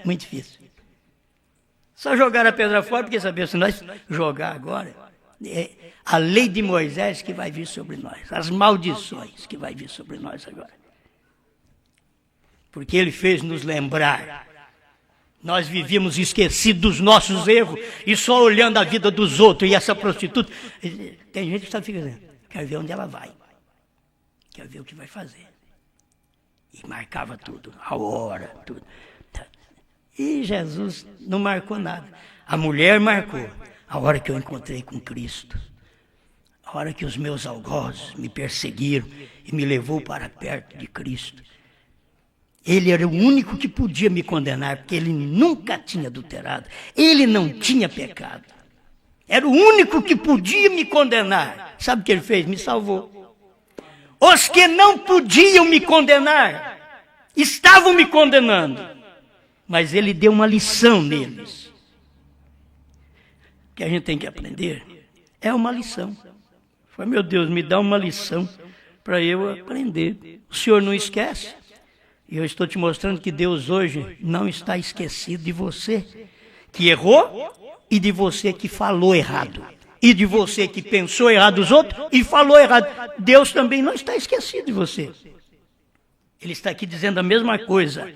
Muito difícil. Só jogaram a pedra fora, porque sabiam, se nós jogar agora, é a lei de Moisés que vai vir sobre nós, as maldições que vai vir sobre nós agora. Porque ele fez nos lembrar. Nós vivíamos esquecidos dos nossos erros e só olhando a vida dos outros. E essa prostituta, tem gente que está ficando, quer ver onde ela vai, quer ver o que vai fazer. E marcava tudo, a hora, tudo. E Jesus não marcou nada. A mulher marcou a hora que eu encontrei com Cristo. A hora que os meus algozes me perseguiram e me levou para perto de Cristo. Ele era o único que podia me condenar, porque ele nunca tinha adulterado. Ele não tinha pecado. Era o único que podia me condenar. Sabe o que ele fez? Me salvou. Os que não podiam me condenar, estavam me condenando. Mas ele deu uma lição neles. O que a gente tem que aprender é uma lição. Foi, meu Deus, me dá uma lição para eu aprender. O Senhor não esquece. E eu estou te mostrando que Deus hoje não está esquecido de você que errou e de você que falou errado. E de você que pensou errado dos outros e falou errado. Deus também não está esquecido de você. Ele está aqui dizendo a mesma coisa.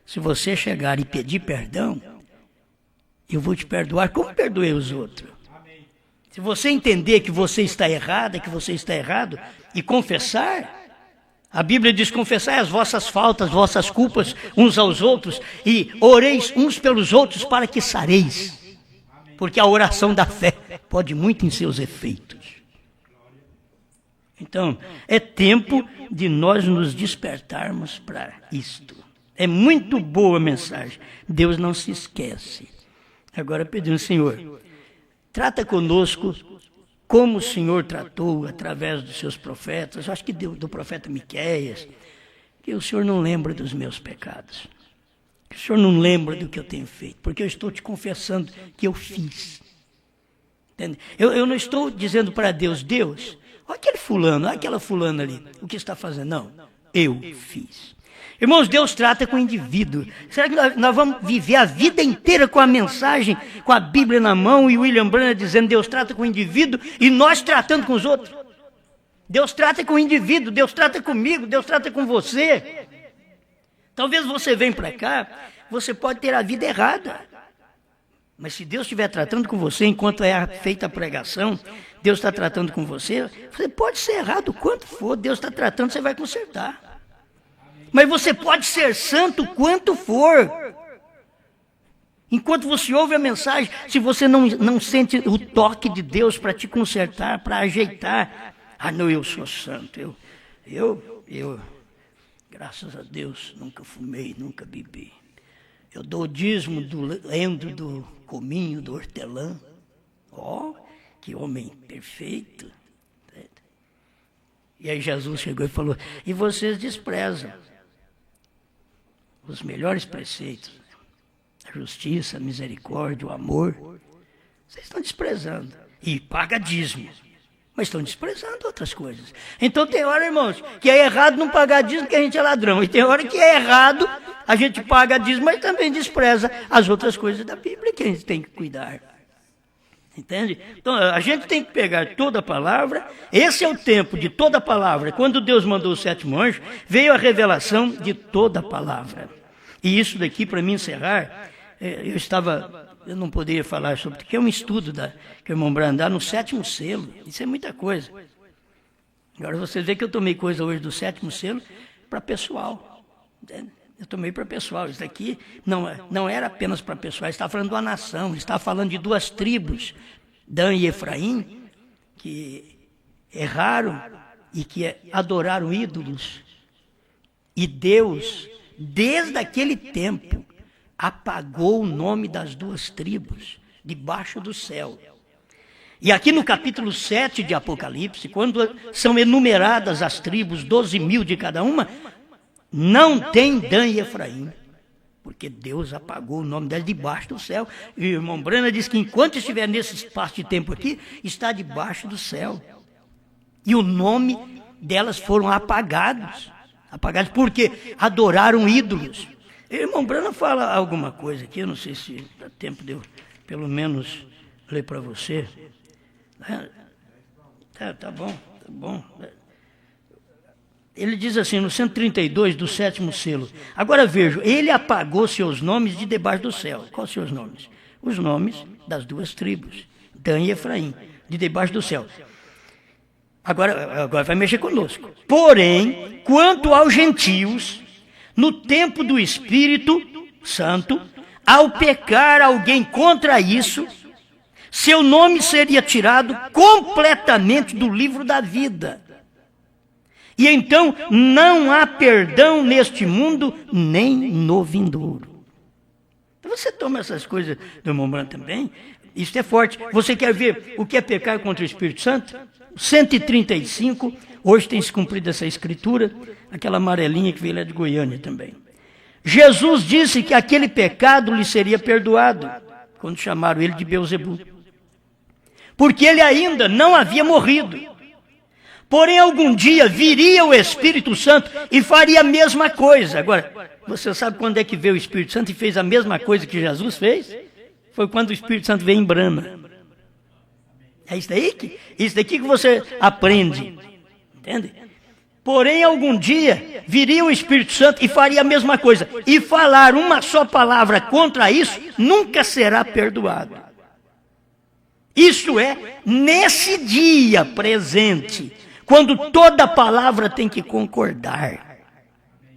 Se você chegar e pedir perdão, eu vou te perdoar como perdoei os outros. Se você entender que você está errada, que você está errado, e confessar, a Bíblia diz, confessai as vossas faltas, vossas culpas uns aos outros, e oreis uns pelos outros para que sareis. Porque a oração da fé pode muito em seus efeitos. Então, é tempo de nós nos despertarmos para isto. É muito boa a mensagem. Deus não se esquece. Agora pedindo, Senhor, trata conosco como o Senhor tratou através dos seus profetas. Eu acho que do profeta Miqueias, que o Senhor não lembra dos meus pecados. Que o Senhor não lembra do que eu tenho feito. Porque eu estou te confessando que eu fiz. Entende? Eu não estou dizendo para Deus, Deus, olha aquele fulano, olha aquela fulana ali. O que está fazendo? Não, eu fiz. Irmãos, Deus trata com o indivíduo. Será que nós vamos viver a vida inteira com a mensagem, com a Bíblia na mão e William Branham dizendo Deus trata com o indivíduo e nós tratando com os outros? Deus trata com o indivíduo, Deus trata comigo, Deus trata com você. Talvez você venha para cá, você pode ter a vida errada. Mas se Deus estiver tratando com você enquanto é feita a pregação, Deus está tratando com você, você pode ser errado o quanto for, Deus está tratando, você vai consertar. Mas você pode ser santo quanto for. Enquanto você ouve a mensagem, se você não sente o toque de Deus para te consertar, para ajeitar. Ah, não, eu sou santo. Eu, graças a Deus, nunca fumei, nunca bebi. Eu dou o dízimo do endro, do cominho, do hortelã. Oh, que homem perfeito. E aí Jesus chegou e falou, e vocês desprezam os melhores preceitos, a justiça, a misericórdia, o amor, vocês estão desprezando. E paga dízimo, mas estão desprezando outras coisas. Então tem hora, irmãos, que é errado não pagar dízimo porque a gente é ladrão. E tem hora que é errado, a gente paga dízimo, mas também despreza as outras coisas da Bíblia que a gente tem que cuidar. Entende? Então a gente tem que pegar toda a palavra. Esse é o tempo de toda a palavra. Quando Deus mandou o sétimo anjo, veio a revelação de toda a palavra. E isso daqui, para mim encerrar, eu não poderia falar sobre, porque é um estudo que o irmão Branham dá no sétimo selo. Isso é muita coisa. Agora você vê que eu tomei coisa hoje do sétimo selo para pessoal. Entende? Eu tomei para pessoal. Isso daqui não era apenas para pessoal. Ele está falando de uma nação. Ele está falando de duas tribos, Dan e Efraim, que erraram e que adoraram ídolos. E Deus, desde aquele tempo, apagou o nome das duas tribos debaixo do céu. E aqui no capítulo 7 de Apocalipse, quando são enumeradas as tribos, 12.000 de cada uma, não tem Dan e Efraim, porque Deus apagou o nome delas debaixo do céu. E o irmão Brana diz que enquanto estiver nesse espaço de tempo aqui, está debaixo do céu. E o nome delas foram apagados. Apagados porque adoraram ídolos. O irmão Brana fala alguma coisa aqui, eu não sei se dá tempo de eu, pelo menos, ler para você. Tá bom. Ele diz assim, no 132 do 7º selo. Agora vejo, ele apagou seus nomes de debaixo do céu. Quais seus nomes? Os nomes das duas tribos, Dan e Efraim, de debaixo do céu. Agora vai mexer conosco. Porém, quanto aos gentios, no tempo do Espírito Santo, ao pecar alguém contra isso, seu nome seria tirado completamente do livro da vida. E então não há perdão neste mundo, nem no vindouro. Você toma essas coisas do irmão Branco também? Isso é forte. Você quer ver o que é pecar contra o Espírito Santo? 135, hoje tem se cumprido essa escritura, aquela amarelinha que veio lá de Goiânia também. Jesus disse que aquele pecado lhe seria perdoado, quando chamaram ele de Beelzebu. Porque ele ainda não havia morrido. Porém, algum dia viria o Espírito Santo e faria a mesma coisa. Agora, você sabe quando é que veio o Espírito Santo e fez a mesma coisa que Jesus fez? Foi quando o Espírito Santo veio em Brana. É isso daqui que você aprende. Entende? Porém, algum dia viria o Espírito Santo e faria a mesma coisa. E falar uma só palavra contra isso nunca será perdoado. Isso é, nesse dia presente, quando toda palavra tem que concordar.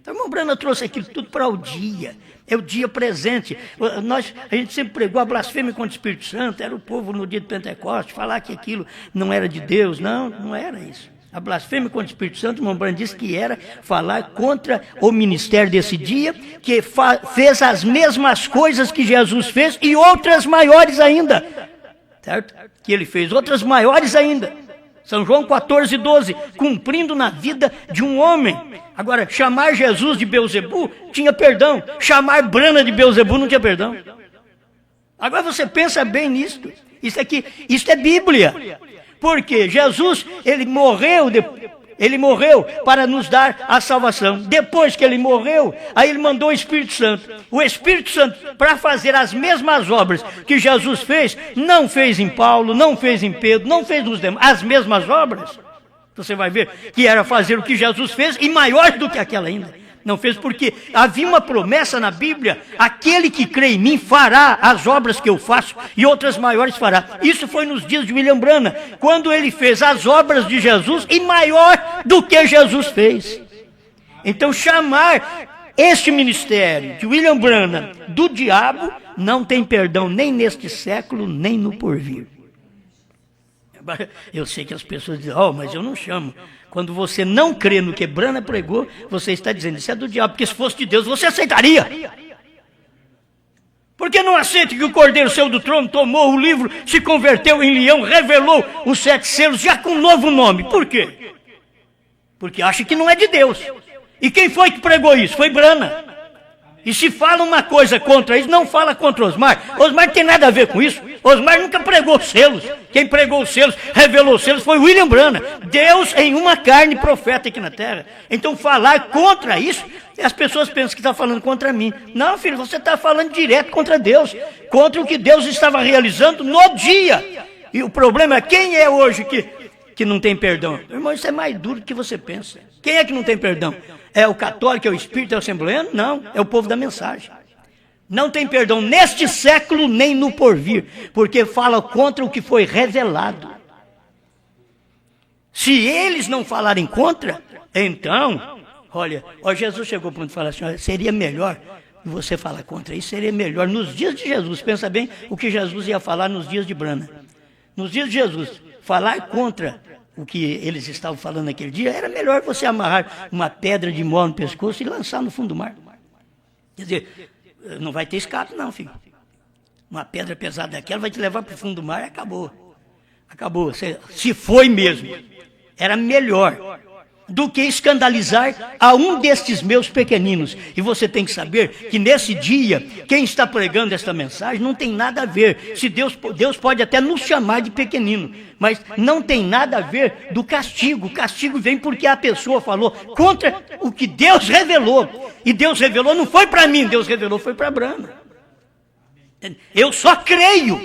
Então, o irmão Brana trouxe aquilo tudo para o dia. É o dia presente. A gente sempre pregou a blasfêmia contra o Espírito Santo. Era o povo no dia de Pentecostes falar que aquilo não era de Deus. Não era isso. A blasfêmia contra o Espírito Santo, o irmão Brana disse que era falar contra o ministério desse dia, que fez as mesmas coisas que Jesus fez e outras maiores ainda. Certo? Que ele fez outras maiores ainda. São João 14:12, cumprindo na vida de um homem. Agora, chamar Jesus de Beelzebu tinha perdão. Chamar Brana de Beelzebu não tinha perdão. Agora você pensa bem nisso. Isso é Bíblia. Porque Jesus, ele morreu para nos dar a salvação. Depois que ele morreu, aí ele mandou o Espírito Santo. O Espírito Santo, para fazer as mesmas obras que Jesus fez, não fez em Paulo, não fez em Pedro, não fez nos demais. As mesmas obras. Você vai ver que era fazer o que Jesus fez e maior do que aquela ainda. Não fez porque havia uma promessa na Bíblia: aquele que crê em mim fará as obras que eu faço e outras maiores fará. Isso foi nos dias de William Branham, quando ele fez as obras de Jesus e maior do que Jesus fez. Então chamar este ministério de William Branham do diabo não tem perdão nem neste século, nem no porvir. Eu sei que as pessoas dizem, mas eu não chamo. Quando você não crê no que Branham pregou, você está dizendo, isso é do diabo, porque se fosse de Deus, você aceitaria. Por que não aceita que o Cordeiro saiu do trono, tomou o livro, se converteu em leão, revelou os 7 selos, já com um novo nome? Por quê? Porque acha que não é de Deus. E quem foi que pregou isso? Foi Branham. E se fala uma coisa contra isso, não fala contra Osmar. Osmar não tem nada a ver com isso. Osmar nunca pregou selos. Quem pregou os selos, revelou os selos, foi William Branham. Deus em uma carne, profeta aqui na terra. Então falar contra isso, as pessoas pensam que está falando contra mim. Não, filho, você está falando direto contra Deus. Contra o que Deus estava realizando no dia. E o problema é quem é hoje que não tem perdão. Irmão, isso é mais duro do que você pensa. Quem é que não tem perdão? É o católico, é o espírita, é o assembleano? Não, é o povo da mensagem. Não tem perdão neste século nem no porvir, porque fala contra o que foi revelado. Se eles não falarem contra, então, olha, Jesus chegou para falar assim, olha, seria melhor você falar contra isso, seria melhor nos dias de Jesus. Pensa bem o que Jesus ia falar nos dias de Branham. Nos dias de Jesus, falar contra o que eles estavam falando naquele dia, era melhor você amarrar uma pedra de mó no pescoço e lançar no fundo do mar. Quer dizer, não vai ter escape não, filho. Uma pedra pesada daquela vai te levar para o fundo do mar e acabou. Acabou. Se foi mesmo. Era melhor do que escandalizar a um destes meus pequeninos. E você tem que saber que nesse dia, quem está pregando esta mensagem não tem nada a ver. Se Deus pode até nos chamar de pequenino, mas não tem nada a ver do castigo. O castigo vem porque a pessoa falou contra o que Deus revelou. E Deus revelou não foi para mim, Deus revelou foi para Brana. Eu só creio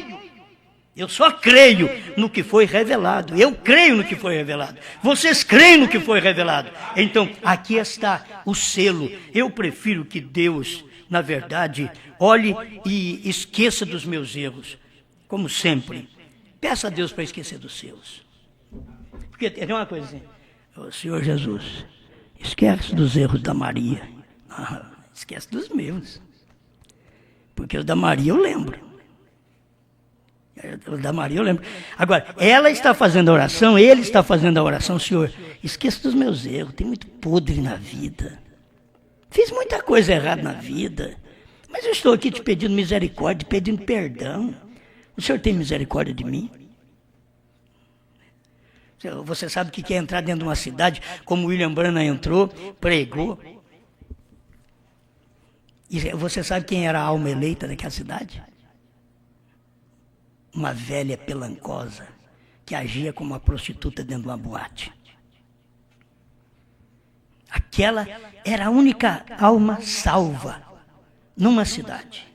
no que foi revelado. Eu creio no que foi revelado. Vocês creem no que foi revelado. Então, aqui está o selo. Eu prefiro que Deus, na verdade, olhe e esqueça dos meus erros. Como sempre. Peça a Deus para esquecer dos seus. Porque tem uma coisa assim. Oh, Senhor Jesus, esquece dos erros da Maria. Esquece dos meus. Porque o da Maria eu lembro. Da Maria eu lembro. Agora, ela está fazendo a oração, ele está fazendo a oração. Senhor, esqueça dos meus erros, tem muito podre na vida. Fiz muita coisa errada na vida. Mas eu estou aqui te pedindo misericórdia, pedindo perdão. O Senhor tem misericórdia de mim? Você sabe o que é entrar dentro de uma cidade, como William Branham entrou, pregou. E você sabe quem era a alma eleita daquela cidade? Uma velha pelancosa que agia como uma prostituta dentro de uma boate. Aquela era a única alma salva numa cidade.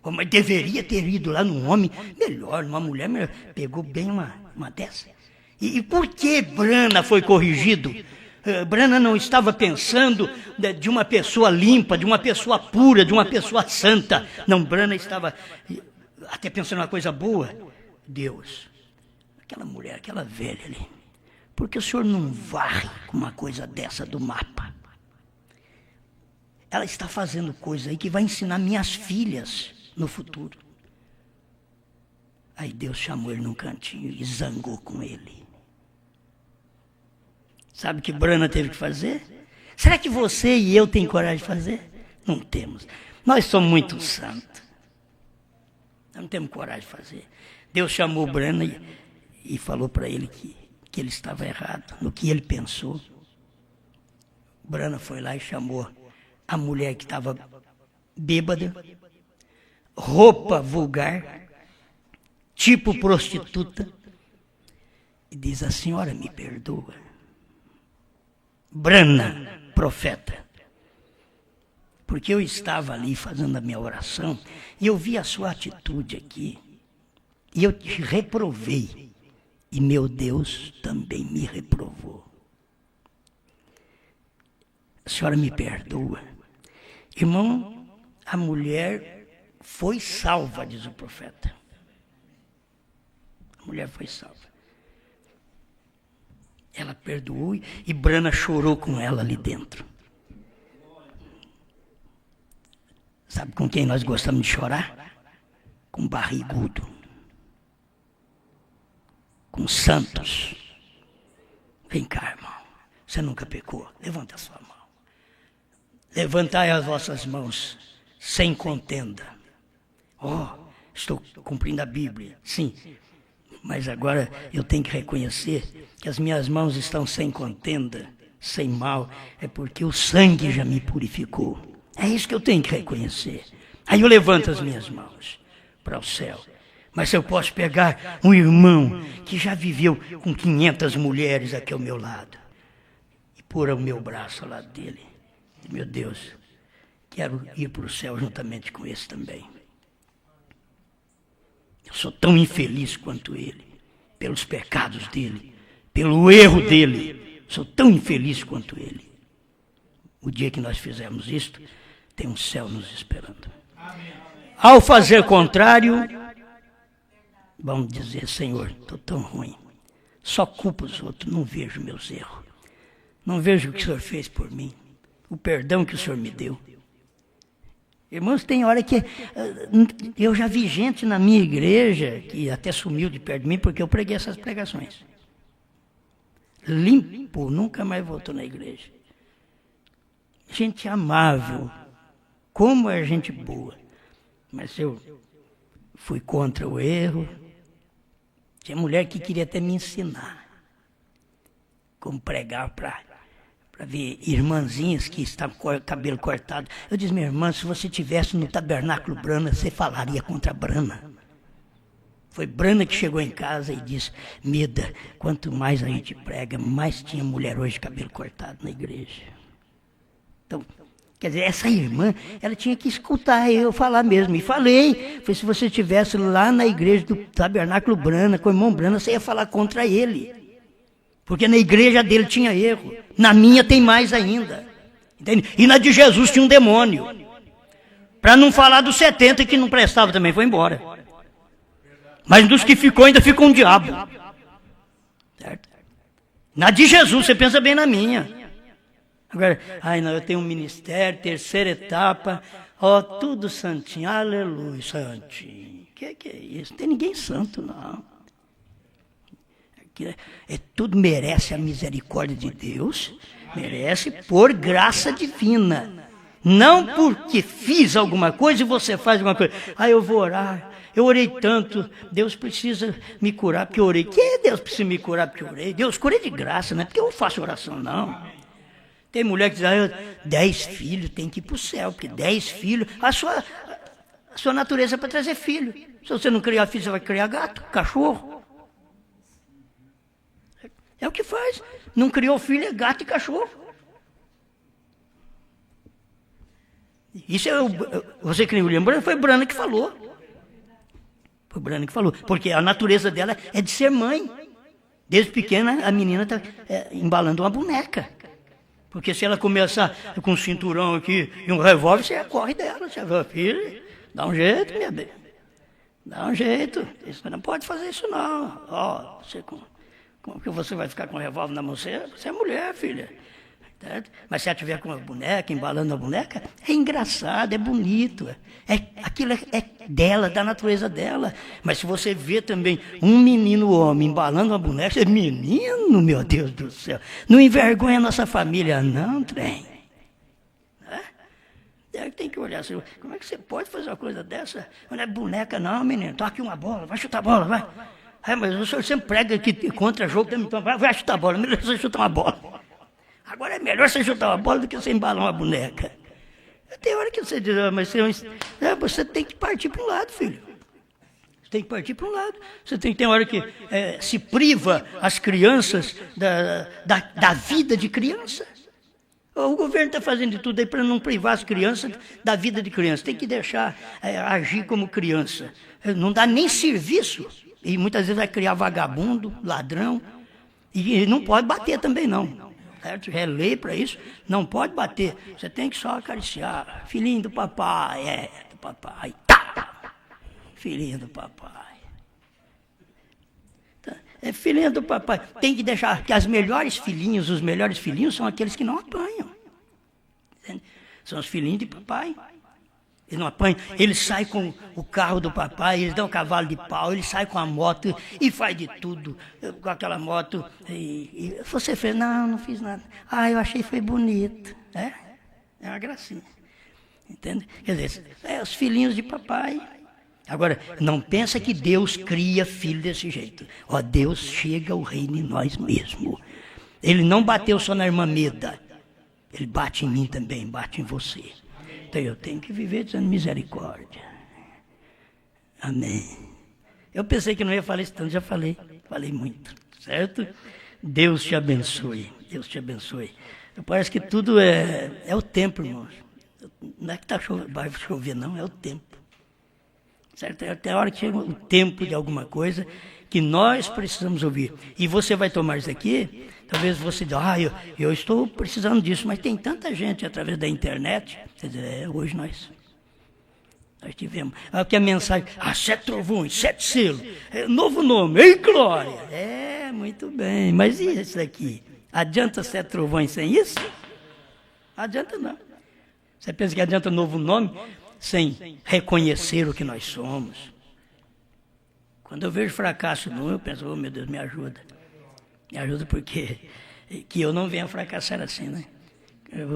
Mas deveria ter ido lá num homem melhor, numa mulher melhor. Pegou bem uma dessa. E por que Brana foi corrigido? Brana não estava pensando de uma pessoa limpa, de uma pessoa pura, de uma pessoa santa. Não, Brana estava até pensando uma coisa boa. Deus, aquela mulher, aquela velha ali, por que o Senhor não varre com uma coisa dessa do mapa? Ela está fazendo coisa aí que vai ensinar minhas filhas no futuro. Aí Deus chamou ele num cantinho e zangou com ele. Sabe o que Brana teve que fazer? Será que você e eu tem coragem de fazer? Não temos. Nós somos muito santos. Nós não temos coragem de fazer. Deus chamou Brana e falou para ele que ele estava errado no que ele pensou. Brana foi lá e chamou a mulher que estava bêbada, roupa vulgar, tipo prostituta, e diz: a senhora me perdoa. Brana, profeta, porque eu estava ali fazendo a minha oração e eu vi a sua atitude aqui e eu te reprovei e meu Deus também me reprovou. A senhora me perdoa. Irmão, a mulher foi salva, diz o profeta. A mulher foi salva. Ela perdoou e Brana chorou com ela ali dentro. Sabe com quem nós gostamos de chorar? Com barrigudo. Com santos. Vem cá, irmão. Você nunca pecou? Levanta a sua mão. Levantai as vossas mãos sem contenda. Estou cumprindo a Bíblia. Sim. Mas agora eu tenho que reconhecer que as minhas mãos estão sem contenda, sem mal, é porque o sangue já me purificou. É isso que eu tenho que reconhecer. Aí eu levanto as minhas mãos para o céu. Mas se eu posso pegar um irmão que já viveu com 500 mulheres aqui ao meu lado e pôr o meu braço ao lado dele, meu Deus, quero ir para o céu juntamente com esse também. Eu sou tão infeliz quanto ele, pelos pecados dele, pelo erro dele. Sou tão infeliz quanto ele. O dia que nós fizermos isto, tem um céu nos esperando. Ao fazer contrário, vamos dizer: Senhor, estou tão ruim. Só culpo os outros, não vejo meus erros. Não vejo o que o Senhor fez por mim. O perdão que o Senhor me deu. Irmãos, tem hora que eu já vi gente na minha igreja que até sumiu de perto de mim porque eu preguei essas pregações. Limpo, nunca mais voltou na igreja. Gente amável, como é gente boa. Mas eu fui contra o erro, Tinha mulher que queria até me ensinar como pregar para ver irmãzinhas que estavam com o cabelo cortado. Eu disse, minha irmã, se você estivesse no tabernáculo Brana, você falaria contra Brana. Foi Brana que chegou em casa e disse, Mida, quanto mais a gente prega, mais tinha mulher hoje de cabelo cortado na igreja. Então, quer dizer, essa irmã, ela tinha que escutar eu falar mesmo. E falei, se você estivesse lá na igreja do tabernáculo Brana, com o irmão Brana, você ia falar contra ele. Porque na igreja dele tinha erro. Na minha tem mais ainda. Entende? E na de Jesus tinha um demônio. Para não falar dos 70 que não prestava também, foi embora. Mas dos que ficou ainda ficou um diabo. Certo? Na de Jesus, você pensa bem na minha. Agora, não, eu tenho um ministério, terceira etapa, tudo santinho, aleluia, santinho. Que é isso? Não tem ninguém santo, não. Tudo merece a misericórdia de Deus, merece por graça divina. Não porque fiz alguma coisa e você faz alguma coisa. Eu vou orar, eu orei tanto, Deus precisa me curar porque eu orei. Que Deus precisa me curar porque eu orei? Deus cura de graça, não é porque eu faço oração, não. Tem mulher que diz, 10 filhos tem que ir para o céu, porque 10 filhos, a sua natureza é para trazer filho. Se você não criar filho, você vai criar gato, cachorro. É o que faz. Não criou filho, é gato e cachorro. Isso você que nem William Branham, foi Branham que falou. Foi Branham que falou. Porque a natureza dela é de ser mãe. Desde pequena, a menina está embalando uma boneca. Porque se ela começar com um cinturão aqui e um revólver, você corre dela. Você fala, filho, dá um jeito, minha bem. Dá um jeito. Você não pode fazer isso, não. Como que você vai ficar com um revólver na mão? Você é mulher, filha. Certo? Mas se ela estiver com a boneca, embalando a boneca, é engraçado, é bonito. Aquilo é dela, da natureza dela. Mas se você vê também um menino homem embalando uma boneca, você, menino, meu Deus do céu, não envergonha a nossa família, não, trem. Tem que olhar assim, como é que você pode fazer uma coisa dessa? Não é boneca, não, menino. Toca aqui uma bola, vai chutar a bola, vai. Mas o senhor sempre prega que contra jogo, então vai chutar a bola, melhor você chutar uma bola. Agora é melhor você chutar uma bola do que você embalar uma boneca. Tem hora que você diz, mas você tem que partir para um lado, filho. Você tem que partir para um lado. Você tem hora que se priva as crianças da vida de criança. O governo está fazendo de tudo aí para não privar as crianças da vida de criança. Tem que deixar agir como criança. Não dá nem serviço. E muitas vezes vai criar vagabundo, ladrão. E não pode bater também, não. Certo? É lei para isso. Não pode bater. Você tem que só acariciar. Filhinho do papai. Do papai. Tá! Filhinho do papai. Filhinho do papai. Tem que deixar que os melhores filhinhos são aqueles que não apanham. Entende? São os filhinhos de papai. Eles não apanham, eles saem com o carro do papai, eles dão um cavalo de pau, eles saem com a moto e faz de tudo com aquela moto. E você fez, não fiz nada. Eu achei que foi bonito. É uma gracinha. Entende? Quer dizer, os filhinhos de papai. Agora, não pensa que Deus cria filho desse jeito. Deus chega ao reino em nós mesmos. Ele não bateu só na irmã Meda. Ele bate em mim também, bate em você. Então eu tenho que viver dizendo misericórdia. Amém. Eu pensei que não ia falar isso tanto, já falei muito, certo? Deus te abençoe, Deus te abençoe. Parece que tudo é o tempo, irmãos. Não é que vai chover, não, é o tempo. Certo? Tem hora que chega o tempo de alguma coisa que nós precisamos ouvir. E você vai tomar isso aqui, talvez você diga, eu estou precisando disso, mas tem tanta gente através da internet. Quer dizer, hoje nós tivemos. Aqui a mensagem, 7 trovões, 7 selos, novo nome, ei glória. Muito bem, mas e isso aqui? Adianta 7 trovões sem isso? Adianta não. Você pensa que adianta novo nome sem reconhecer o que nós somos? Quando eu vejo fracasso eu penso, meu Deus, me ajuda. Me ajuda porque que eu não venha fracassar assim, né?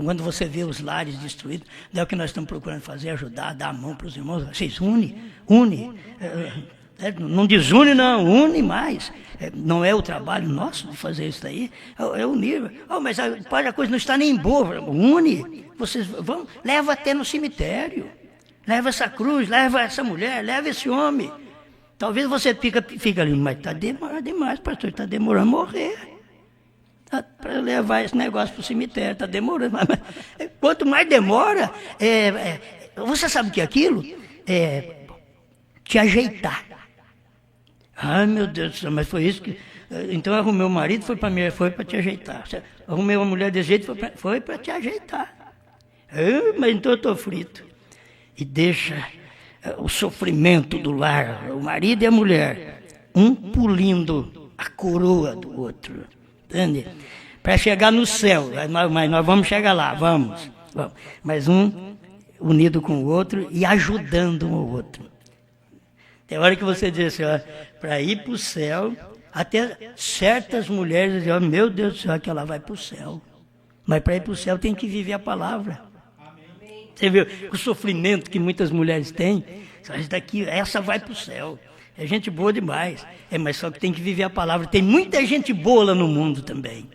Quando você vê os lares destruídos, é o que nós estamos procurando fazer, ajudar, dar a mão para os irmãos. Vocês une. Não desune não, une mais. Não é o trabalho nosso de fazer isso daí, é unir. Mas a coisa não está nem boa, une. Vocês vão, leva até no cemitério. Leva essa cruz, leva essa mulher, leva esse homem. Talvez você fica ali, mas está demorando demais, pastor, está demorando a morrer. Para levar esse negócio para o cemitério, está demorando. Mas, quanto mais demora, você sabe o que é aquilo? Te ajeitar. Ai, meu Deus do céu, mas foi isso que... Então eu arrumei o marido, foi para te ajeitar. Arrumei uma mulher desse jeito, foi para te ajeitar. Mas então eu estou frito. E deixa o sofrimento do lar, o marido e a mulher, um pulindo a coroa do outro. Entende? Para chegar no céu, mas nós vamos chegar lá, vamos. Mas um unido com o outro e ajudando um ao outro. Tem hora que você diz assim, para ir para o céu, até certas mulheres dizem, meu Deus do céu, que ela vai para o céu. Mas para ir para o céu tem que viver a palavra. Você viu o sofrimento que muitas mulheres têm? Essa vai para o céu. É gente boa demais. Mas só que tem que viver a palavra. Tem muita gente boa lá no mundo também.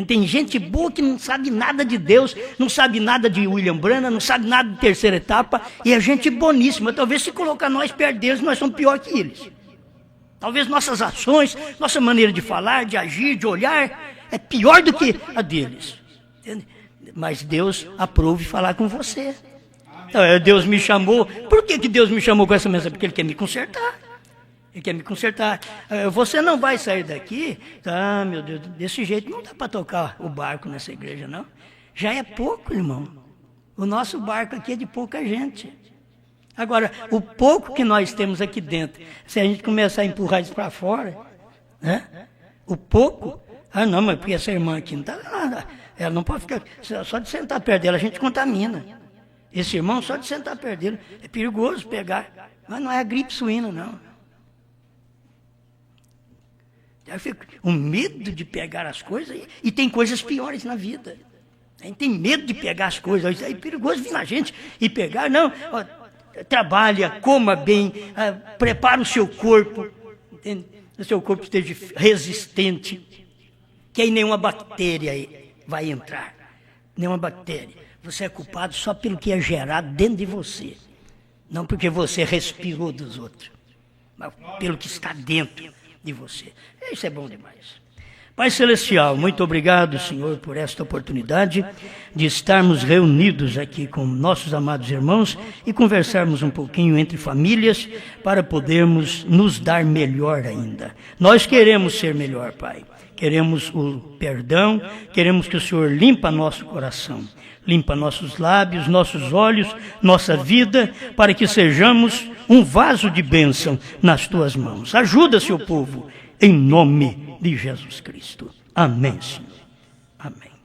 Tem gente boa que não sabe nada de Deus, não sabe nada de William Branham, não sabe nada de terceira etapa, e é gente boníssima. Talvez se colocar nós perto deles, nós somos pior que eles. Talvez nossas ações, nossa maneira de falar, de agir, de olhar, é pior do que a deles. Entende? Mas Deus aprove falar com você. Então, Deus me chamou. Por que Deus me chamou com essa mensagem? Porque Ele quer me consertar. Ele quer me consertar. Você não vai sair daqui, meu Deus, desse jeito não dá para tocar o barco nessa igreja, não. Já é pouco, irmão. O nosso barco aqui é de pouca gente. Agora, o pouco que nós temos aqui dentro, se a gente começar a empurrar isso para fora, né? O pouco, não, mas porque essa irmã aqui não está nada. Ela não pode ficar, só de sentar perto dela a gente contamina. Esse irmão, só de sentar perto dele, é perigoso pegar. Mas não é a gripe suína, não. Eu fico com medo de pegar as coisas, e tem coisas piores na vida. A gente tem medo de pegar as coisas, é perigoso vir na gente e pegar. Não, trabalha, coma bem, prepara o seu corpo, entende? O seu corpo esteja resistente, que aí nenhuma bactéria vai entrar, nenhuma bactéria. Você é culpado só pelo que é gerado dentro de você, não porque você respirou dos outros, mas pelo que está dentro de você. Isso é bom demais. Pai Celestial, muito obrigado, Senhor, por esta oportunidade de estarmos reunidos aqui com nossos amados irmãos e conversarmos um pouquinho entre famílias para podermos nos dar melhor ainda. Nós queremos ser melhor, Pai. Queremos o perdão, queremos que o Senhor limpa nosso coração, limpa nossos lábios, nossos olhos, nossa vida, para que sejamos um vaso de bênção nas Tuas mãos. Ajuda, seu povo, em nome de Jesus Cristo. Amém, Senhor. Amém.